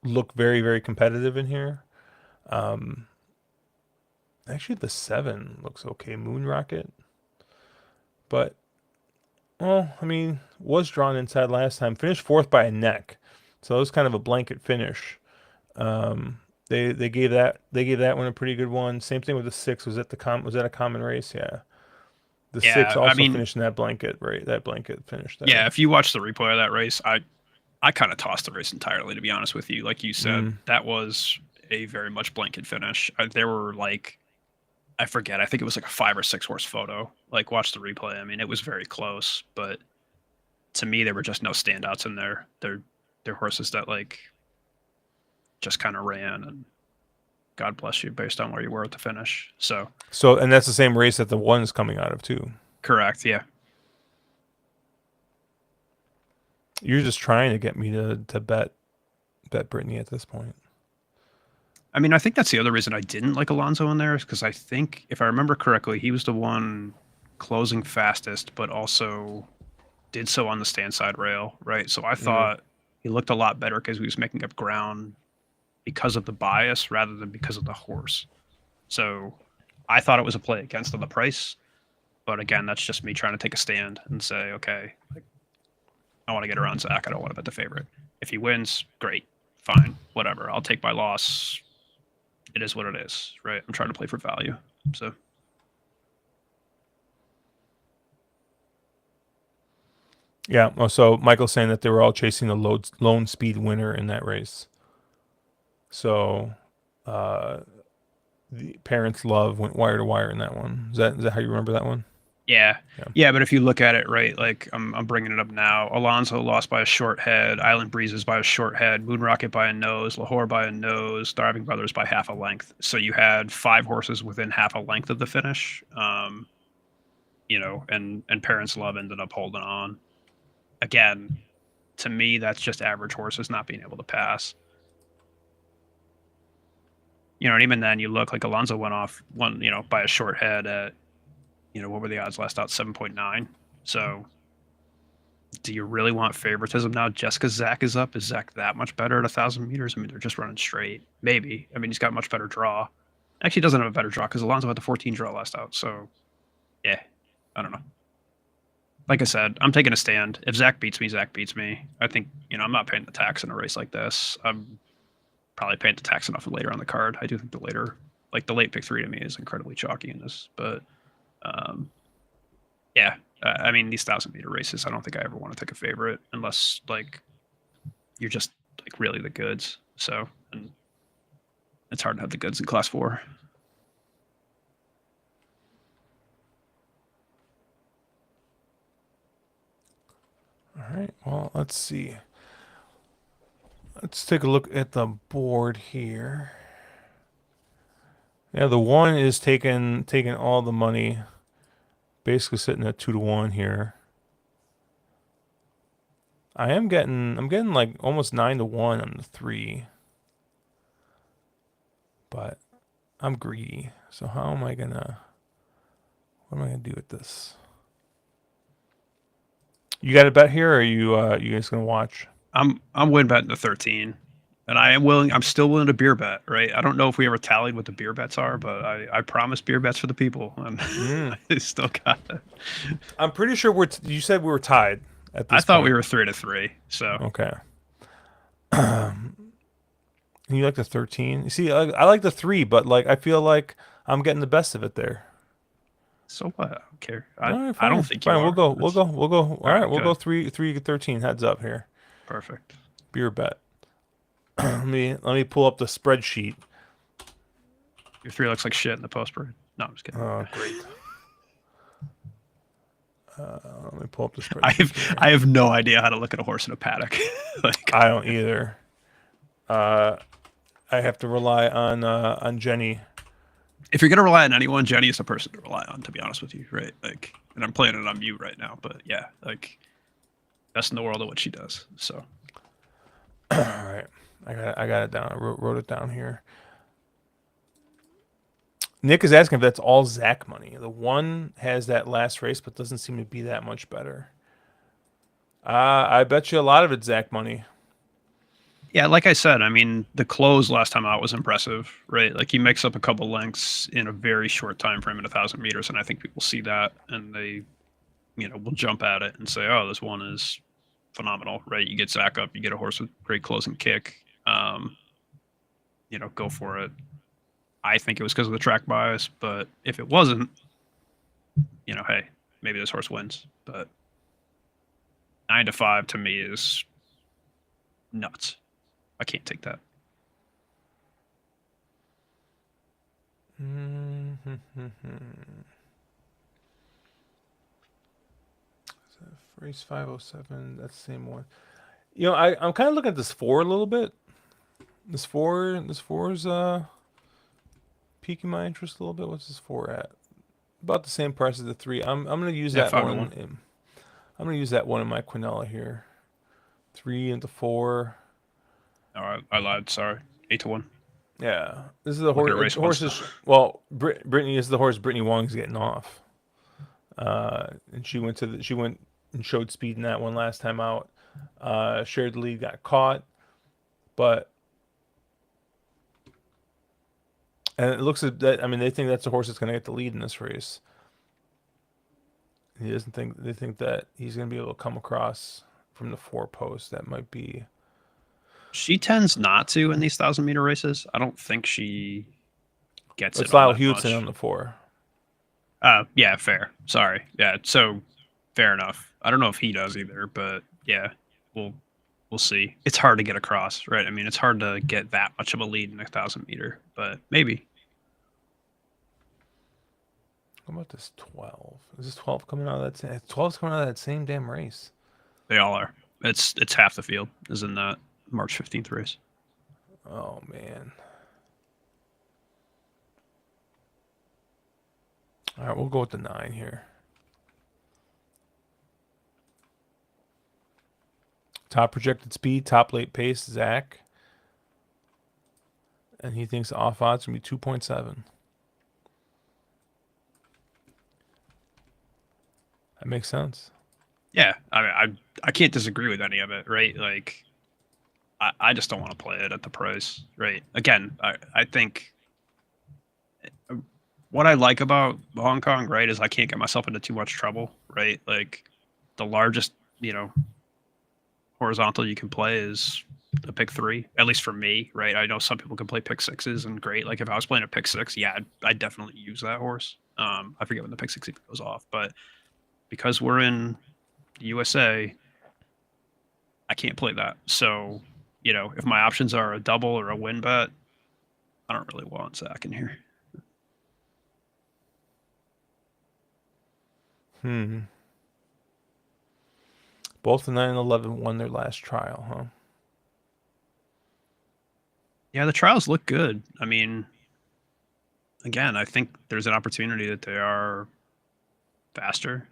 look very very competitive in here. Um, Actually, the 7 looks okay, Moon Rocket, but well, I mean, was drawn inside last time, finished fourth by a neck, so it was kind of a blanket finish. Um, they gave that one a pretty good one. Same thing with the 6. Was that a common race? Yeah. The 6 Yeah, I also mean, finished in that blanket, right? That blanket finish yeah, there. if you watch the replay of that race, I kind of tossed the race entirely, to be honest with you. Like you said, Mm. that was a very much blanket finish. There were like, I forget, I think it was like a 5 or 6 horse photo. Like, watch the replay. I mean, it was very close, but to me, there were just no standouts in there. They're horses that like just kind of ran, and God bless you based on where you were at the finish. So, So, and that's the same race that the 1's coming out of too. correct, yeah. You're just trying to get me to bet Brittany at this point. I mean, I think that's the other reason I didn't like Alonso in there is because I think, if I remember correctly, he was the one closing fastest, but also did so on the stand side rail, right? So I Mm. thought he looked a lot better because he was making up ground because of the bias rather than because of the horse. So I thought it was a play against on the price, but again, that's just me trying to take a stand and say, okay, like, I want to get around Zach. I don't want to bet the favorite. If he wins, great, fine, whatever. I'll take my loss. It is what it is, right? I'm trying to play for value. So Yeah. Oh, so Michael's saying that they were all chasing the lone speed winner in that race. So uh, the parents' love went wire to wire in that one. Is that how you remember that one? yeah, Yeah. yeah. But if you look at it, right, like I'm bringing it up now. Alonso lost by a short head. Island Breezes by a short head. Moon Rocket by a nose. Lahore by a nose. Thriving Brothers by half a length. So you had 5 horses within half a length of the finish. And Parents Love ended up holding on. Again, to me, that's just average horses not being able to pass. And even then, you look like Alonso went off one, by a short head at, what were the odds last out? 7.9. So do you really want favoritism now just because Zach is up? Is Zach that much better at 1,000 meters? I mean, they're just running straight. Maybe. I mean, he's got much better draw. Actually, he doesn't have a better draw because Alonso had the 14 draw last out. So, yeah, I don't know. Like I said, I'm taking a stand. If Zach beats me, Zach beats me. I think, I'm not paying the tax in a race like this. I'm probably paying the tax enough later on the card. I do think the late pick 3 to me is incredibly chalky in this. But, um, yeah, I mean, these 1,000 meter races, I don't think I ever want to take a favorite unless, like, you're just, like, really the goods. So, and it's hard to have the goods in class 4. All right. Well, let's see. Let's take a look at the board here. Yeah, the 1 is taking all the money, basically sitting at 2-1 here. I'm getting like almost 9-1 on the 3, but I'm greedy. So what am I gonna do with this? You got a bet here, or are you guys gonna watch? I'm win betting the 13. And I'm still willing to beer bet, right? I don't know if we ever tallied what the beer bets are, but I promised beer bets for the people, and Mm. I still got it. I'm pretty sure you said we were tied at I this thought we point. were 3-3. So Okay. You like the 13? You see, I like the 3, but like I feel like I'm getting the best of it there. so what? I don't care. All I right, I don't fine, think you fine. We'll are. go. We'll That's go. We'll go. All all right, right. we'll go Good. 3-13 heads up here. Perfect. Beer bet. Let me pull up the spreadsheet. Your 3 looks like shit in the post parade. No, I'm just kidding. Oh, great. Let me pull up the I spreadsheet have here. I have no idea how to look at a horse in a paddock. Like, I don't either. I have to rely on Jenny If you're gonna rely on anyone, Jenny is the person to rely on. To be honest with you, right? Like, and I'm playing it on mute right now, but yeah, like best in the world at what she does. So All right, I got it down. I wrote it down here. Nick is asking if that's all Zach money. The one has that last race, but doesn't seem to be that much better. I bet you a lot of it's Zach money. yeah, like I said, I mean, the close last time out was impressive, right? Like he makes up a couple lengths in a very short time frame at 1,000 meters, and I think people see that and they, will jump at it and say, "Oh, this one is phenomenal," right? You get Zach up, you get a horse with great closing kick. Go for it. I think it was because of the track bias, but if it wasn't, hey, maybe this horse wins. But 9-5 to me is nuts. I can't take that. Race 507, that's the same one. I'm kind of looking at this 4 a little bit. This 4's piquing my interest a little bit. What's this 4 at? About the same price as the 3. I'm gonna use Yeah, that 5-1. I'm gonna use that one in my Quinella here. 3 into 4. Oh, I lied. Sorry. 8-1. Yeah, this is the Look at horse. race one Horses. still. Well, Brittany is the horse. Brittany Wong's getting off. And she went and showed speed in that one last time out. Shared the lead, got caught, but and it looks at that. I mean, they think that's the horse that's going to get the lead in this race. He doesn't think they think that he's going to be able to come across from the 4 post. That might be. She tends not to in these 1,000-meter races. I don't think she gets It's it all Lyle that Hewitson on much. the 4. Yeah, fair. Sorry. Yeah, so fair enough. I don't know if he does either, but yeah, we'll see. It's hard to get across, right? I mean, it's hard to get that much of a lead in a 1,000-meter, but maybe. What about this 12? Is this 12 coming out of that? 12's coming out of that same damn race. They all are. It's half the field is in that March 15th race. Oh man. All right, we'll go with the 9 here. Top projected speed, top late pace, Zach. And he thinks off odds going to be 2.7. That makes sense. Yeah, I mean, I can't disagree with any of it, right? Like, I just don't want to play it at the price, right? Again, I think what I like about Hong Kong, right, is I can't get myself into too much trouble, right? Like, the largest, horizontal you can play is a pick 3, at least for me, right? I know some people can play pick 6s and great. Like if I was playing a pick 6, yeah, I'd definitely use that horse. I forget when the pick 6 even goes off, but because we're in the USA, I can't play that. So, if my options are a double or a win bet, I don't really want Zach in here. Both the 9 and 11 won their last trial, huh? Yeah, the trials look good. I mean, again, I think there's an opportunity that they are faster.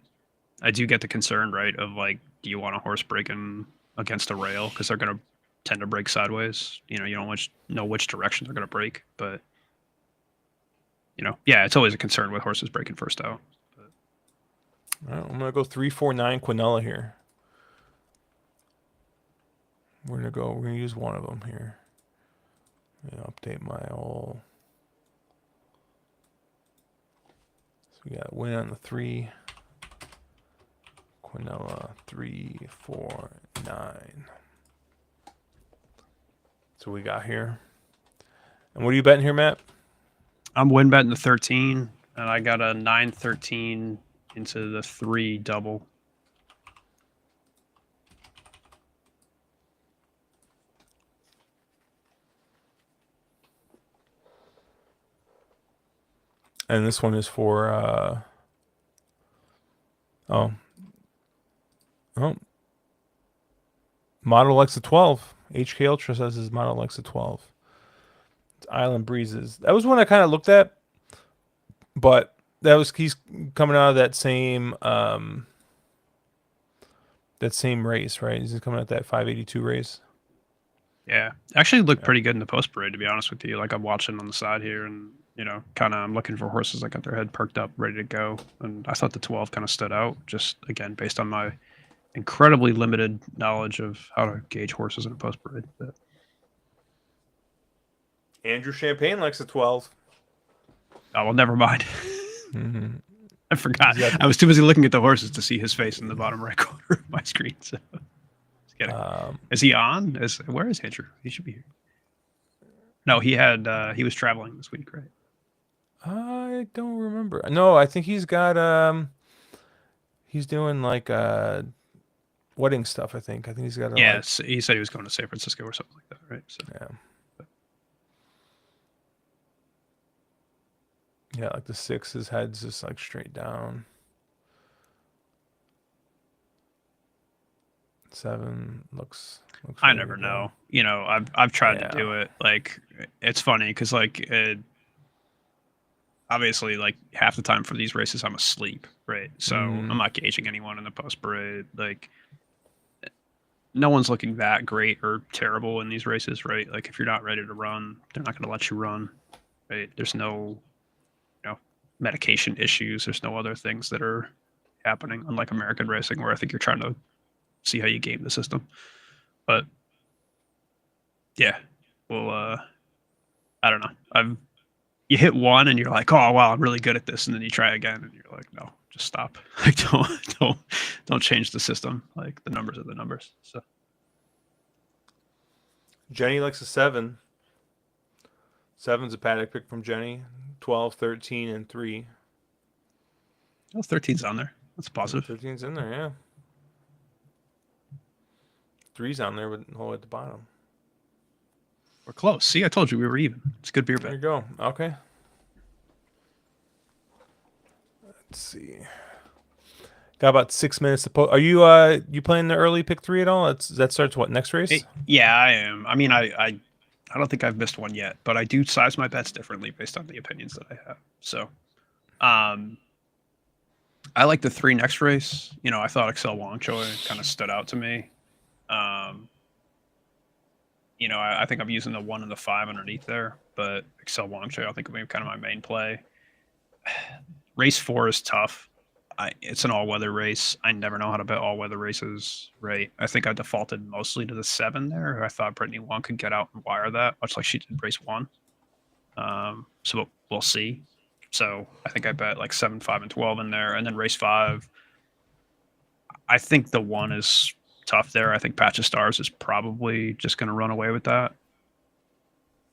I do get the concern, right, of like, do you want a horse breaking against a rail? Because they're going to tend to break sideways. You don't know which direction they're going to break. But, yeah, it's always a concern with horses breaking first out. All right, I'm going to go 3-4-9 Quinella here. We're going to use one of them here. Update my old. So we got win on the 3. Quinella 3-4-9. So we got here. And what are you betting here, Matt? I'm win betting the 13, and I got a 9-13 into the 3 double. And this one is for Model X 12. HK Ultra says his Model X 12. It's Island Breezes. That was one I kind of looked at. but he's coming out of that same race, right? He's coming out that 582 race. Yeah, actually looked Yeah. pretty good in the post parade, to be honest with you. Like I'm watching on the side here, and kind of I'm looking for horses that got their head perked up, ready to go. And I thought the 12 kind of stood out, just again based on my incredibly limited knowledge of how to gauge horses in a post parade. But Andrew Champagne likes a 12. oh well, never mind. Mm-hmm. I forgot. He's got I was too busy looking at the horses to see his face in the bottom right corner of my screen. So, just kidding. Is he on? Where is Andrew? He should be here. No, he was traveling this week, right? I don't remember. No, I think he's got he's doing like wedding stuff. I think he's got a Yeah, like he said he was going to San Francisco or something like that, right? So yeah. Yeah, like the 6, his head's just like straight down. 7 looks I ready to never go. know. I've tried to Yeah. do it. Like it's funny because obviously like half the time for these races I'm asleep, right? So I'm not gauging anyone in the post parade. Like no one's looking that great or terrible in these races, right? Like if you're not ready to run, they're not going to let you run, right? There's no medication issues. There's no other things that are happening, unlike American racing, where I think you're trying to see how you game the system. But yeah, well, I don't know. You hit one and you're like, oh wow, I'm really good at this, and then you try again and you're like, no, just stop. Like don't change the system. Like the numbers are the numbers. So Jenny likes a 7. 7's a paddock pick from Jenny. 12, 13, and 3. oh, 13's on there. That's positive. 13's in there, yeah. 3's on there, but all at the bottom. We're close. See, I told you we were even. It's a good beer There you bet. go. Okay. Let's see. Got about 6 minutes to post. Are you playing the early pick 3 at all? That starts what, next race? Yeah, I am. I mean, I don't think I've missed one yet, but I do size my bets differently based on the opinions that I have. So, I like the 3 next race. I thought Excel Wong Choi kind of stood out to me. I think I'm using the 1 and the 5 underneath there, but Excel Wong Choi I think will be kind of my main play. Race 4 is tough. It's an all-weather race. I never know how to bet all-weather races, right? I think I defaulted mostly to the 7 there. I thought Brittany Wong could get out and wire that, much like she did race 1. So we'll see. So I think I bet like 7, 5, and 12 in there. And then race 5, I think the 1 is tough there. I think Patch of Stars is probably just going to run away with that.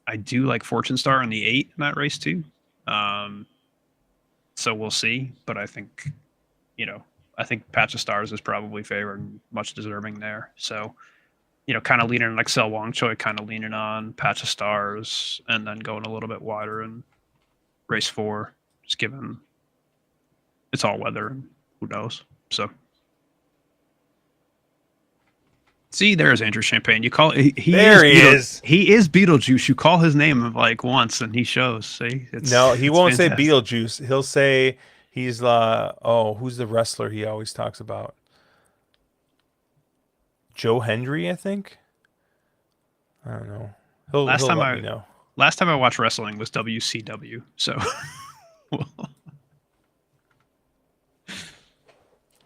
I do like Fortune Star in the 8 in that race too. So we'll see. But I think Patch of Stars is probably favored and much deserving there. So, kind of leaning on Excel Wong Choi, kind of leaning on Patch of Stars, and then going a little bit wider in race 4, just given it's all weather and who knows. So, see, there's Andrew Champagne. You call he is. He is Beetlejuice. You call his name like once and he shows. See, No, he won't fantastic. say Beetlejuice. He'll say he's who's the wrestler he always talks about? Joe Hendry, I think. I don't know. He'll let me know. Last time I watched wrestling was WCW. So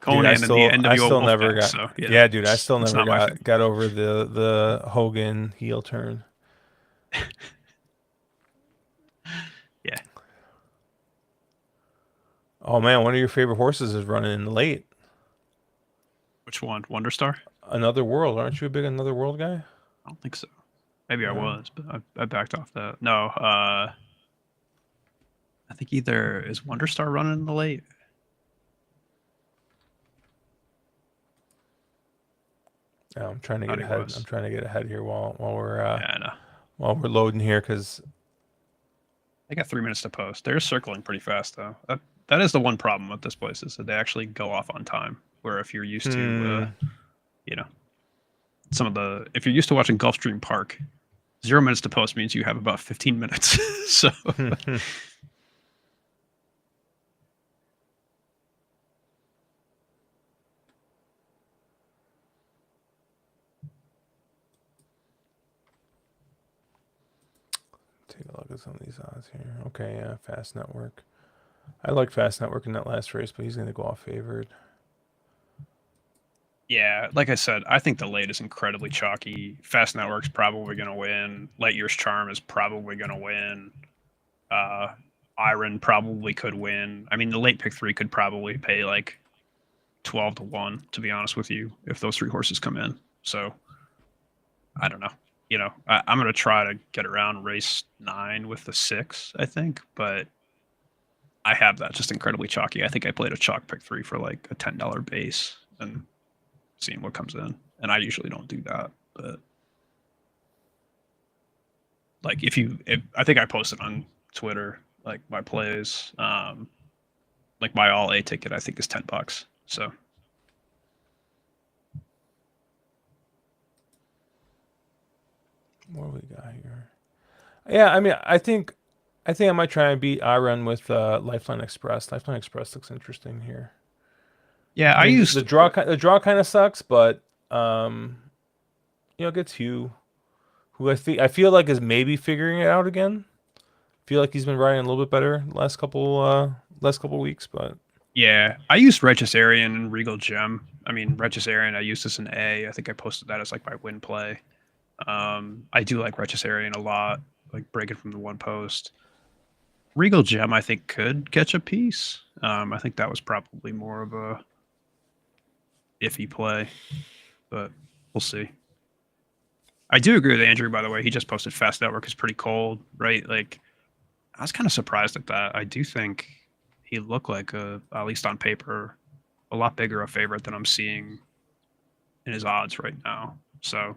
Conan and the NWO. I still Wolfpack, never got. so, yeah, dude, I still it's never not my thing. got over the Hogan heel turn. Yeah. Oh man, one of your favorite horses is running in the late. Which one? Wonder Star? Another World. Aren't you a big Another World guy? I don't think so. Maybe I No. was, but I backed off that. No, I think either is Wonder Star running in the late. Oh, I'm trying to get ahead. I'm trying to get ahead here while we're while we're loading here because they got 3 minutes to post. They're circling pretty fast though. That is the one problem with this place is that they actually go off on time. Where if you're used to, if you're used to watching Gulfstream Park, 0 minutes to post means you have about 15 minutes. So take a look at some of these odds here. Okay, yeah, Fast Network. I like Fast Network in that last race, but he's going to go off favored. Yeah, like I said, I think the late is incredibly chalky. Fast Network's probably going to win. Light Years Charm is probably going to win. Uh, Iron probably could win. I mean, the late pick 3 could probably pay like 12 to 1, to be honest with you, if those 3 horses come in. So I don't know. I'm going to try to get around race 9 with the 6, I think, but I have that just incredibly chalky. I think I played a chalk pick 3 for like a $10 base and seeing what comes in. And I usually don't do that, but like if I think I posted on Twitter like my plays, like my all A ticket I think is $10. So what do we got here? Yeah, I mean, I think I might try and beat Iron with Lifeline Express. Lifeline Express looks interesting here. yeah, I I mean, used the draw kind of sucks, but it gets Hugh, who I feel like is maybe figuring it out again. Feel like he's been riding a little bit better last couple weeks, but I used Righteous Arian and Regal Gem. I mean, Righteous Arian I used as an A. I think I posted that as like my win play. I do like Righteous Arian a lot, like breaking from the one post. Regal Gem I think could catch a piece. I think that was probably more of a iffy play, but we'll see. I do agree with Andrew, by the way. He just posted Fast Network is pretty cold, right? Like, I was kind of surprised at that. I do think he looked like, at least on paper, a lot bigger a favorite than I'm seeing in his odds right now. So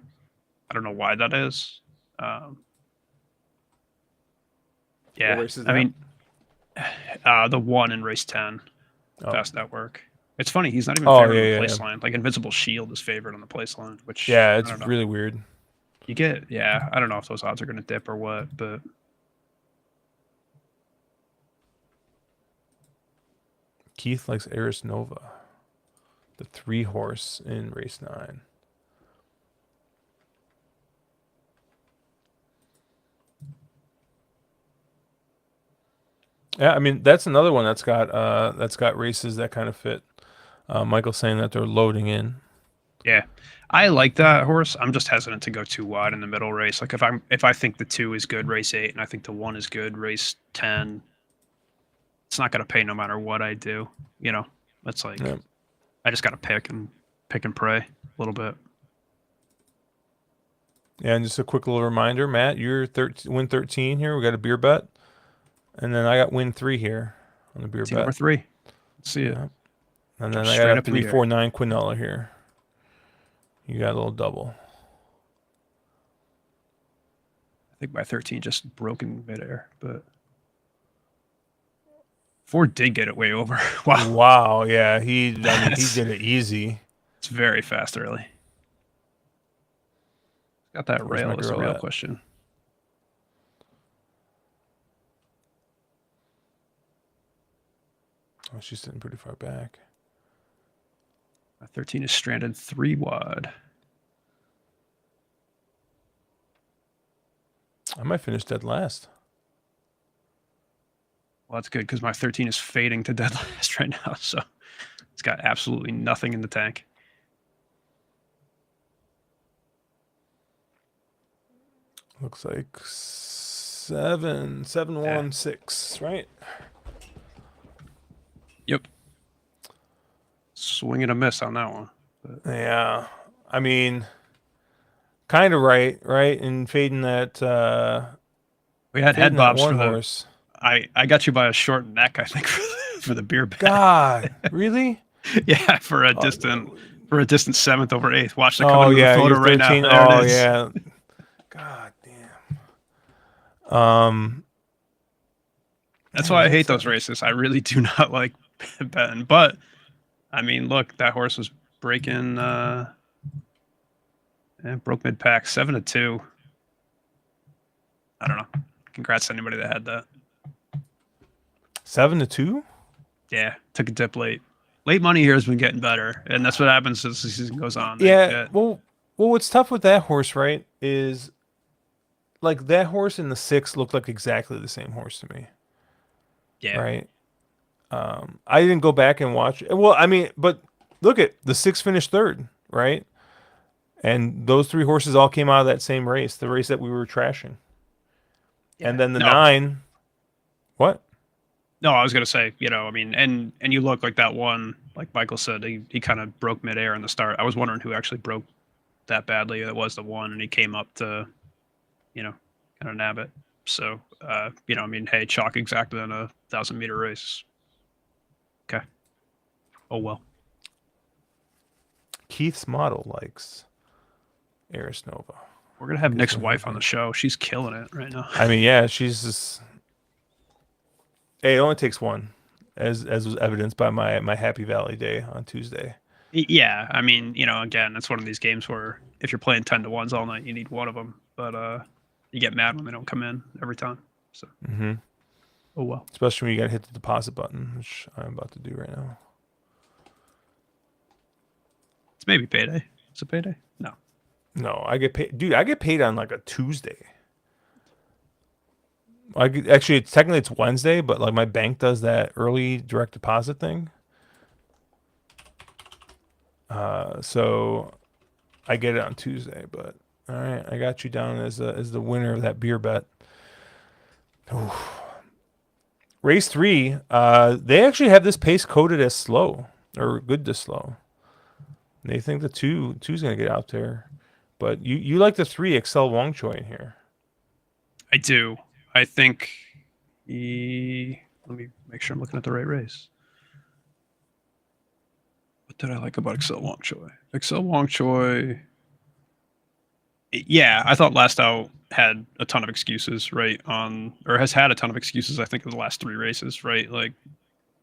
I don't know why that is. what race is I that? mean, the one in race 10, Oh. Fast Network. It's funny, he's not even Oh, favored on yeah, the yeah, place yeah. line. Like, Invincible Shield is favored on the place line, which, Yeah, I it's don't know. really weird. I don't know if those odds are going to dip or what, but Keith likes Eris Nova, the 3-horse in race 9. Yeah, I mean that's another one that's got races that kind of fit. Michael's saying that they're loading in. yeah, I like that horse. I'm just hesitant to go too wide in the middle race. Like if I think the 2 is good race 8 and I think the 1 is good race 10, it's not going to pay no matter what I do. It's like Yeah. I just got to pick and pray a little bit. Yeah, and just a quick little reminder, Matt, you're win 13 here. We got a beer bet, and then I got win 3 here on the beer See bet. number 3. Let's see it. Yeah. And then Jump I straight got a up in the air. 349 Quinella here. You got a little double. I think my 13 just broke in midair, but 4 did get it way over. Wow. Wow. Yeah, he did it easy. It's very fast early. Got that Where's my rail is a girl real at? question. Oh, she's sitting pretty far back. My 13 is stranded 3 wide. I might finish dead last. Well, that's good because my 13 is fading to dead last right now. So it's got absolutely nothing in the tank. Looks like 716, right? Yep. Swing and a miss on that one. But Yeah. I mean, kind of right? And fading that we had head bobs one for the horse. I got you by a short neck, I think, for the beer bet. God, really? Yeah, for a distant 7th over 8th. Watch the Oh coming yeah, the photo you're right 13. now. There Oh it is. yeah. God damn. That's yeah, why I hate that's those races. I really do not like betting. But I mean, look, that horse was breaking broke mid pack 7-2. I don't know. Congrats to anybody that had that. 7-2. Yeah, took a dip late. Late money here has been getting better, and that's what happens as the season goes on. Yeah. Well, what's tough with that horse, right, is like that horse and the 6 looked like exactly the same horse to me, Yeah. right? I didn't go back and watch. Well, I mean, but look at the 6 finished third, right? And those 3 horses all came out of that same race, the race that we were trashing. And Yeah. then the No. 9, what? No, I was gonna say, I mean, and you look like that one, like Michael said, he kind of broke midair in the start. I was wondering who actually broke that badly. It was the one, and he came up to, you know, kind of nab it. So, I mean, hey, chalk exacted in a 1,000-meter race. Okay. Oh well. Keith's model likes Eris Nova. We're gonna have Guess Nick's what wife on happened? the show. She's killing it right now. I mean, yeah, she's just. Hey, it only takes one, as was evidenced by my Happy Valley day on Tuesday. Yeah, I mean, again, it's one of these games where if you're playing 10-to-1s all night, you need one of them. But you get mad when they don't come in every time. So, Mm-hmm. oh well. Especially when you got to hit the deposit button, which I'm about to do right now. It's maybe payday. Is it payday? No. No, I get paid, dude. I get paid on like a Tuesday. Actually, it's Wednesday, but like my bank does that early direct deposit thing. So I get it on Tuesday. But all right, I got you down as the winner of that beer bet. Oof. Race 3, they actually have this pace coded as slow or good to slow. They think the two's gonna get out there, but you like the 3 Excel Wong Choi in here. I do. I think let me make sure I'm looking at the right race. What did I like about Excel Wong Choi? Excel Wong Choi. Yeah, I thought Last Out had a ton of excuses, right? Or has had a ton of excuses, I think, in the last 3 races, right? Like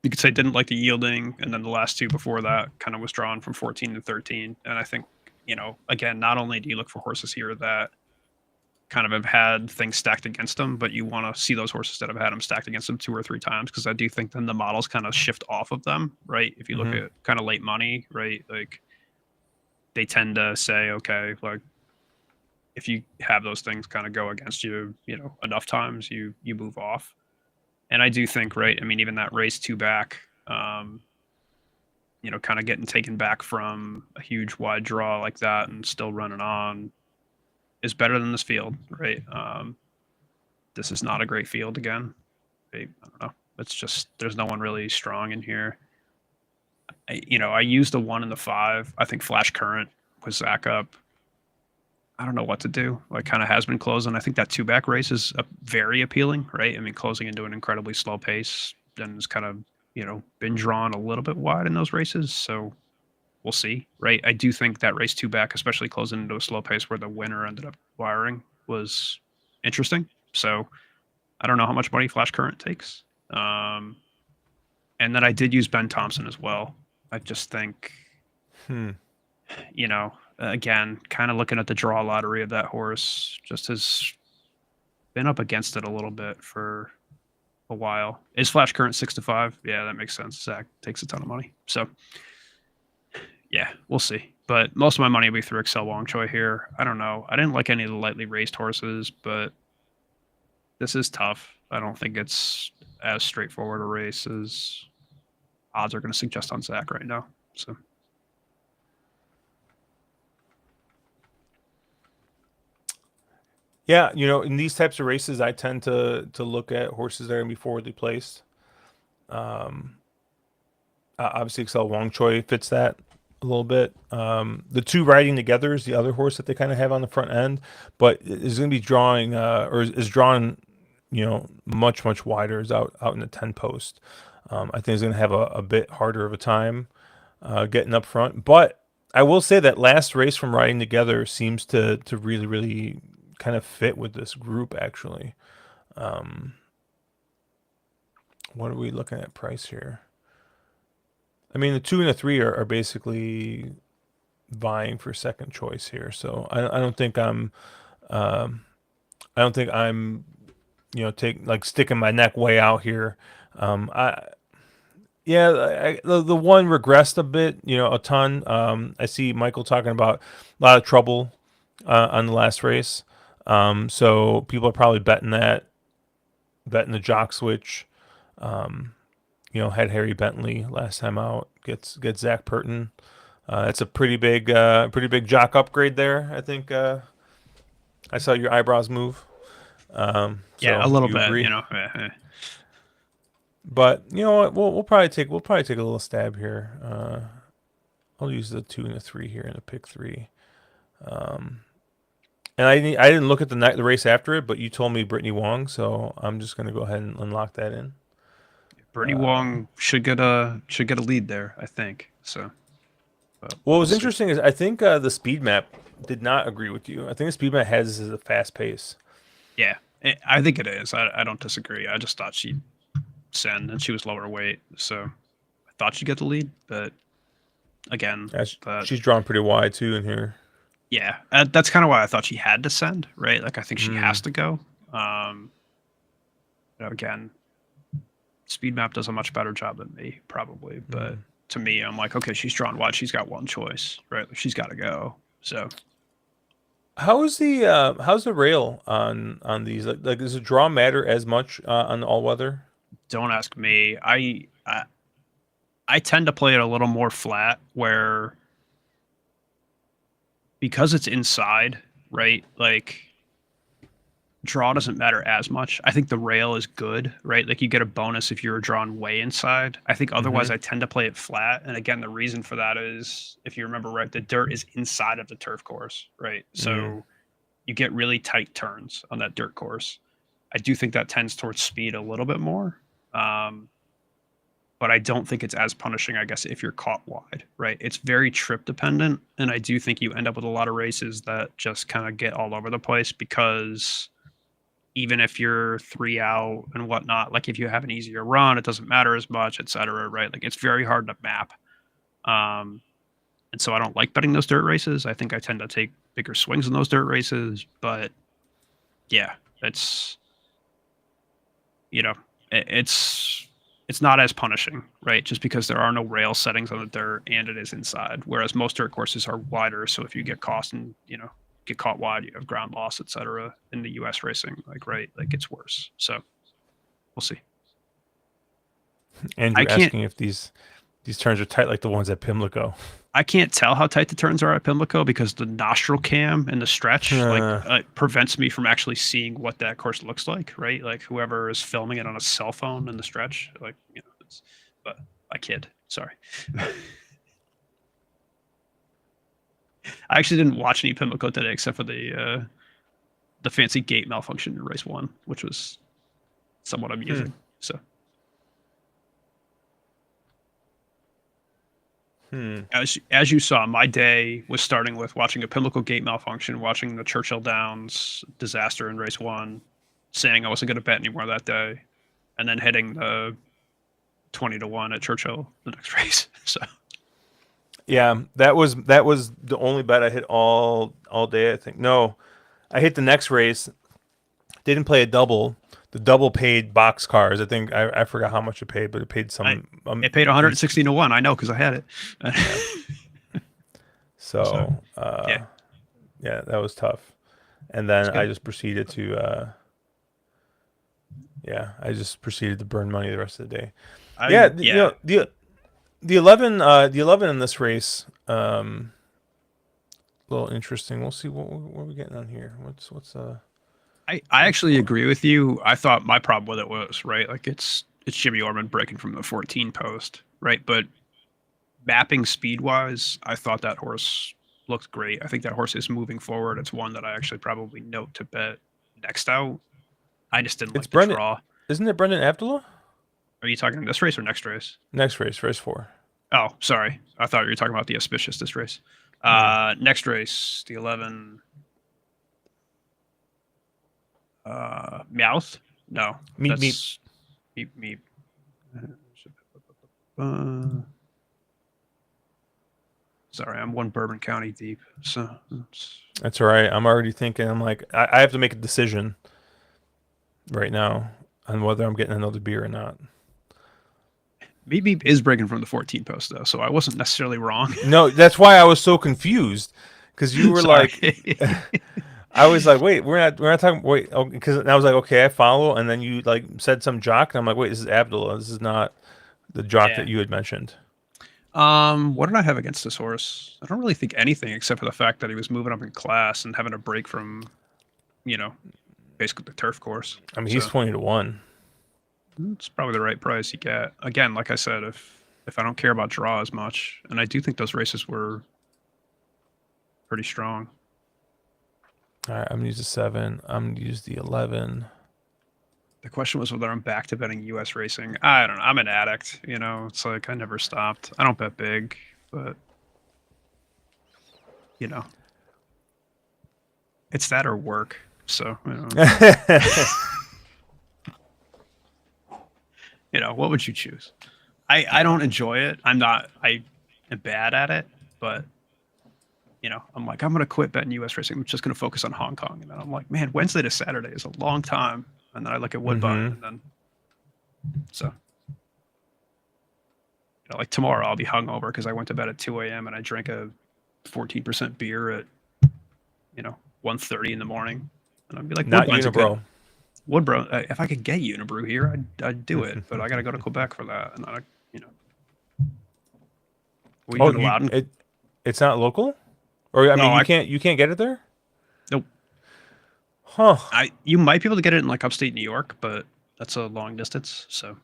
you could say didn't like the yielding, and then the last 2 before that kind of was drawn from 14 to 13. And I think, again, not only do you look for horses here that kind of have had things stacked against them, but you want to see those horses that have had them stacked against them 2 or 3 times, because I do think then the models kind of shift off of them, right? If you look Mm-hmm. at kind of late money, right? Like they tend to say, okay, like if you have those things kind of go against you, enough times, you move off. And I do think, right? I mean, even that race 2 back, kind of getting taken back from a huge wide draw like that and still running on is better than this field, right? This is not a great field again. I don't know. It's just there's no one really strong in here. I used the 1 and the 5. I think Flash Current with Zach up. I don't know what to do. Like, kind of has been closing. I think that 2 back race is very appealing, right? I mean, closing into an incredibly slow pace, then is kind of been drawn a little bit wide in those races. So we'll see, right? I do think that race 2 back, especially closing into a slow pace where the winner ended up wiring, was interesting. So I don't know how much money Flash Current takes. And then I did use Ben Thompson as well. I just think, Hmm. Again, kind of looking at the draw lottery of that horse, just has been up against it a little bit for a while. Is Flash Current 6-5? Yeah, that makes sense. Zach takes a ton of money. So, yeah, we'll see. But most of my money will be through Excel Wong Choi here. I don't know. I didn't like any of the lightly raced horses, but this is tough. I don't think it's as straightforward a race as odds are going to suggest on Zach right now. So, Yeah, in these types of races, I tend to look at horses that are gonna be forwardly placed. Um, Obviously, Excel Wong Choi fits that a little bit. The 2 riding together is the other horse that they kind of have on the front end, but is going to be drawing or is drawn, much wider. Is out in the 10 post. I think is going to have a bit harder of a time getting up front. But I will say that last race from riding together seems to really kind of fit with this group actually. What are we looking at price here? I mean, the 2 and the 3 are basically vying for second choice here. So I don't think um, I don't think I'm, sticking my neck way out here. I Yeah, the one regressed a bit, a ton. I see Michael talking about a lot of trouble on the last race. So people are probably betting the jock switch. Had Harry Bentley last time out. Gets Zach Purton. That's a pretty big jock upgrade there. I think I saw your eyebrows move. Yeah, a So little you bit, agree? you know. But you know what? We'll probably take a little stab here. I'll use the 2 and the 3 here and a pick 3. And I didn't look at the race after it, but you told me Brittany Wong, so I'm just gonna go ahead and unlock that in. Brittany Wong should get a lead there, I think. So, but What we'll was see. interesting is I think the speed map did not agree with you. I think the speed map has this as a fast pace. Yeah, I think it is. I don't disagree. I just thought she'd send, and she was lower weight, so I thought she'd get the lead. But again, Yeah, that she's drawn pretty wide too in here. yeah, that's kind of why I thought she had to send, right? Like I think she has Mm, to go. Um, Again, speed map does a much better job than me, probably. But mm. to me, I'm like, okay, she's drawn wide. She's got one choice, right? Like, she's got to go. So How's the rail on these? Like does the draw matter as much on the all weather? don't ask me. I tend to play it a little more flat, where because it's inside, right? Like draw doesn't matter as much. I think the rail is good, right? Like you get a bonus if you're drawn way inside. I think otherwise Mm-hmm. I tend to play it flat. And again, the reason for that is if you remember right, the dirt is inside of the turf course, right? Mm, So you get really tight turns on that dirt course. I do think that tends towards speed a little bit more. Um, but I don't think it's as punishing, I guess, if you're caught wide, right? It's very trip dependent. And I do think you end up with a lot of races that just kind of get all over the place because even if you're 3 out and whatnot, like if you have an easier run, it doesn't matter as much, et cetera, right? Like it's very hard to map. Um, and so I don't like betting those dirt races. I think I tend to take bigger swings in those dirt races. But yeah, it's, you know, it's not as punishing, right? Just because there are no rail settings on the dirt and it is inside. Whereas most dirt courses are wider. So if you get caught and, get caught wide, you have ground loss, et cetera, in the US racing, like, right, like it's worse. So we'll see. I Andrew can't asking if these turns are tight like the ones at Pimlico. I can't tell how tight the turns are at Pimlico because the nostril cam and the stretch prevents me from actually seeing what that course looks like, right? Like whoever is filming it on a cell phone in the stretch, like, but I kid. Sorry. I actually didn't watch any Pimlico today except for the fancy gate malfunction in race one, which was somewhat amusing. So as you saw, my day was starting with watching a Pimlico gate malfunction, watching the Churchill Downs disaster in race one, saying I wasn't going to bet anymore that day, and then hitting the 20-1 at Churchill the next race. So Yeah, that was the only bet I hit all day. I think no, I hit the next race. Didn't play a double. The double paid box cars. I think I forgot how much it paid, but it paid I some it paid decent. 116-1. I know because I had it. Yeah. So So yeah, yeah, that was tough. And it's then good. I just proceeded to burn money the rest of the day. I Yeah, yeah. the 11 in this race, a little interesting. We'll see what are we getting on here. I What's actually going? agree with you. I thought my problem with it was right. Like it's Jimmy Orman breaking from the 14 post, right? But mapping speed wise, I thought that horse looked great. I think that horse is moving forward. It's one that I actually probably note to bet next out. I just didn't It's like the Brendan, draw. isn't it Brendan Abdullah? Are you talking this race or next race? Next race, race 4. Oh, sorry. I thought you were talking about the auspicious this race. Hmm. Next race, the 11. Meowth? No, Meep meep. that's meep meep. Uh, Sorry, I'm one Bourbon County deep. So That's all right. I'm already thinking. I'm like, I have to make a decision right now on whether I'm getting another beer or not. Meep Meep is breaking from the 14 post though, so I wasn't necessarily wrong. No, that's why I was so confused because you were like, Sorry. I was like, wait, we're not talking. Wait, because I was like, okay, I follow, and then you like said some jock, and I'm like, wait, this is Abdullah. This is not the jock Yeah. that you had mentioned. What did I have against this horse? I don't really think anything except for the fact that he was moving up in class and having a break from, you know, basically the turf course. I mean, he's So 20 to 1. it's probably the right price you get. Again, like I said, if I don't care about draw as much, and I do think those races were pretty strong. All right, I'm gonna use the 7. I'm gonna use the 11. The question was whether I'm back to betting U.S. racing. I don't know. I'm an addict. It's like I never stopped. I don't bet big, but you know, it's that or work. So what would you choose? I don't enjoy it. I am bad at it, but I'm like, I'm gonna quit betting U.S. racing. I'm just gonna focus on Hong Kong. And then I'm like, man, Wednesday to Saturday is a long time. And then I look at Woodbine, and then so like tomorrow I'll be hungover because I went to bed at 2 a.m. and I drank a 14% beer at 1:30 in the morning, and I'd be like, Not Woodbine's a good Unibrow. Woodbrow. If I could get Unibrew here, I'd do it, but I gotta go to Quebec for that, and you know, we Oh, even allowed. it's not local, or I No, mean, you can't get it there. nope. Huh. You might be able to get it in like upstate New York, but that's a long distance. So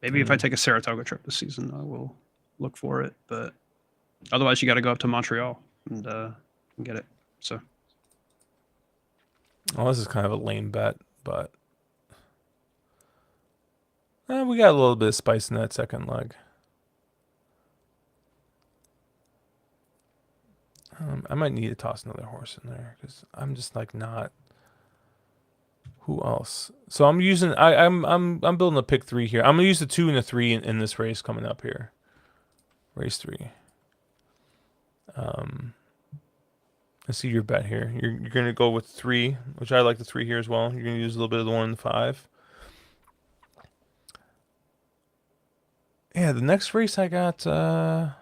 maybe if I take a Saratoga trip this season, I will look for it. But otherwise, you got to go up to Montreal and get it. So Well, this is kind of a lame bet, but we got a little bit of spice in that second leg. I might need to toss another horse in there because I'm just like not. Who else? So I'm using. I'm building a pick 3 here. I'm gonna use the 2 and the 3 in this race coming up here. Race 3. Let's see your bet here. You're gonna go with 3, which I like the 3 here as well. You're gonna use a little bit of the 1 and the 5. Yeah, the next race I got the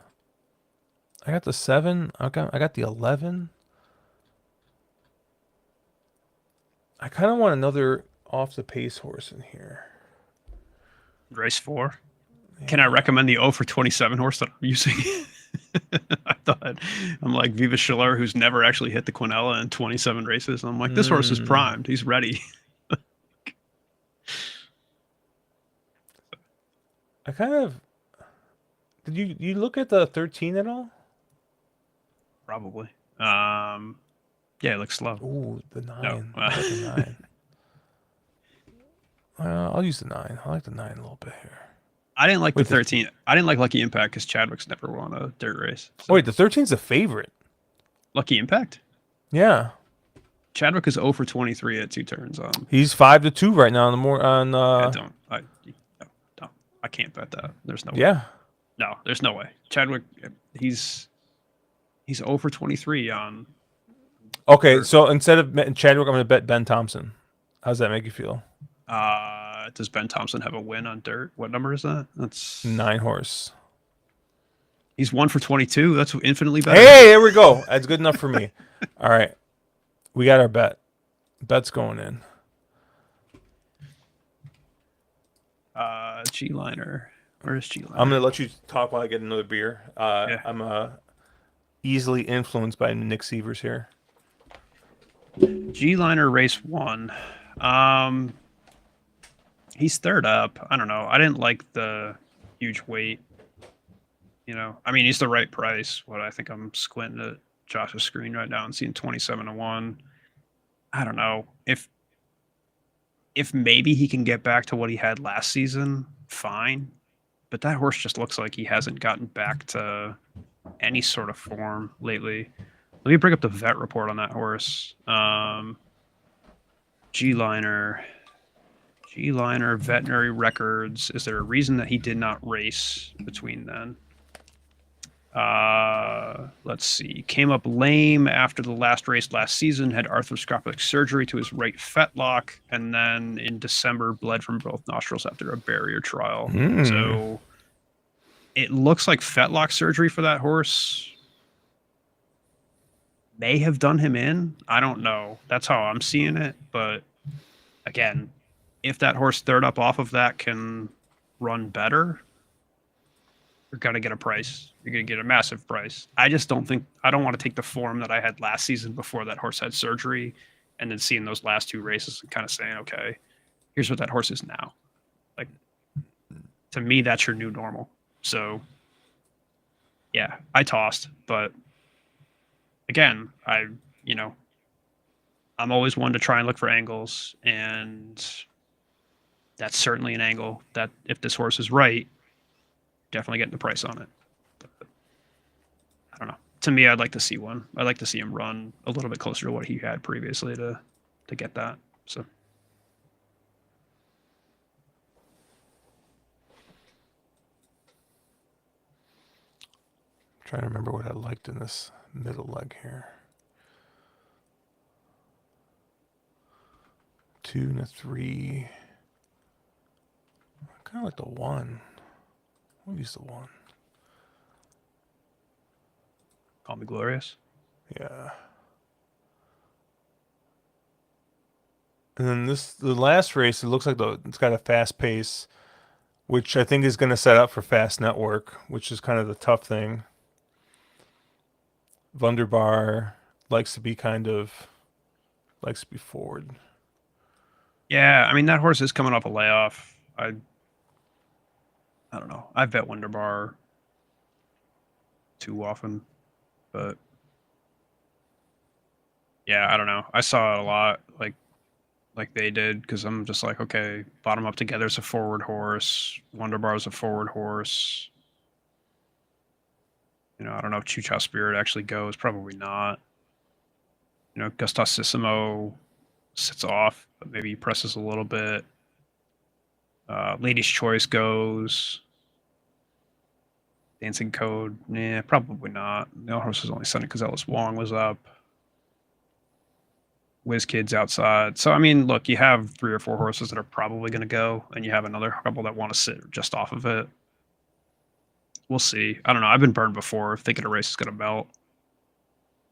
7. I got the 11. I kind of want another off the pace horse in here. race 4. Yeah. Can I recommend the 0 for 27 horse that I'm using? I'm like Viva Schiller, who's never actually hit the Quinella in 27 races. And I'm like, this horse is primed. He's ready. I kind of did you look at the 13 at all? Probably. Yeah, it looks slow. Ooh, the 9. No. I like the 9. I'll use the 9. I like the 9 a little bit here. I didn't like the 13. I didn't like Lucky Impact because Chadwick's never won a dirt race. So. Wait, the 13's a favorite. Lucky Impact? Yeah. Chadwick is 0 for 23 at 2 turns on. He's 5-2 right now I can't bet that. There's no way. No, there's no way. Chadwick, he's 0 for 23 on. Okay, so instead of Chadwick, I'm going to bet Ben Thompson. How does that make you feel? Does Ben Thompson have a win on dirt? What number is that? That's 9 horse. He's 1 for 22. That's infinitely better. Hey, there we go. That's good enough for me. All right. We got our bet. Bet's going in. G-Liner. Where's G-Liner? I'm going to let you talk while I get another beer. Yeah. I'm easily influenced by Nick Sievers here. G-Liner race 1. He's third up. I don't know. I didn't like the huge weight. I mean, he's the right price. I think I'm squinting at Josh's screen right now and seeing 27-1. I don't know. If maybe he can get back to what he had last season, fine. But that horse just looks like he hasn't gotten back to any sort of form lately. Let me bring up the vet report on that horse. G-Liner, veterinary records. Is there a reason that he did not race between then? Let's see. Came up lame after the last race last season, had arthroscopic surgery to his right fetlock, and then in December bled from both nostrils after a barrier trial. So it looks like fetlock surgery for that horse may have done him in. I don't know. That's how I'm seeing it. But again, if that horse third up off of that can run better, you're gonna get a price. You're gonna get a massive price. I just don't think I don't want to take the form that I had last season before that horse had surgery, and then seeing those last two races and kind of saying, okay, here's what that horse is now. Like to me, that's your new normal. So yeah, I tossed, but again, you know I'm always one to try and look for angles, and that's certainly an angle that if this horse is right, definitely getting the price on it. But I don't know. To me, I'd like to see one. I'd like to see him run a little bit closer to what he had previously to get that. So Trying to remember what I liked in this middle leg here. 2 and a 3. I kind of like the 1. We'll use the 1. call me glorious. Yeah. And then the last race, it looks like it's got a fast pace, which I think is going to set up for fast network, which is kind of the tough thing. Wunderbar likes to be forward. Yeah, I mean that horse is coming off a layoff. I don't know. I bet Wonderbar too often, but yeah, I don't know. I saw it a lot, like they did, because I'm just like, okay, bottom up together is a forward horse. Wonderbar is a forward horse. I don't know if Chucha Spirit actually goes. Probably not. Gustosissimo sits off, but maybe he presses a little bit. Lady's Choice goes. Dancing Code, nah, probably not. The horse was only Sonny Cazellas Wong was up. Whiz Kids outside. So I mean, look, you have 3 or 4 horses that are probably going to go, and you have another couple that want to sit just off of it. We'll see. I don't know. I've been burned before thinking a race is going to melt.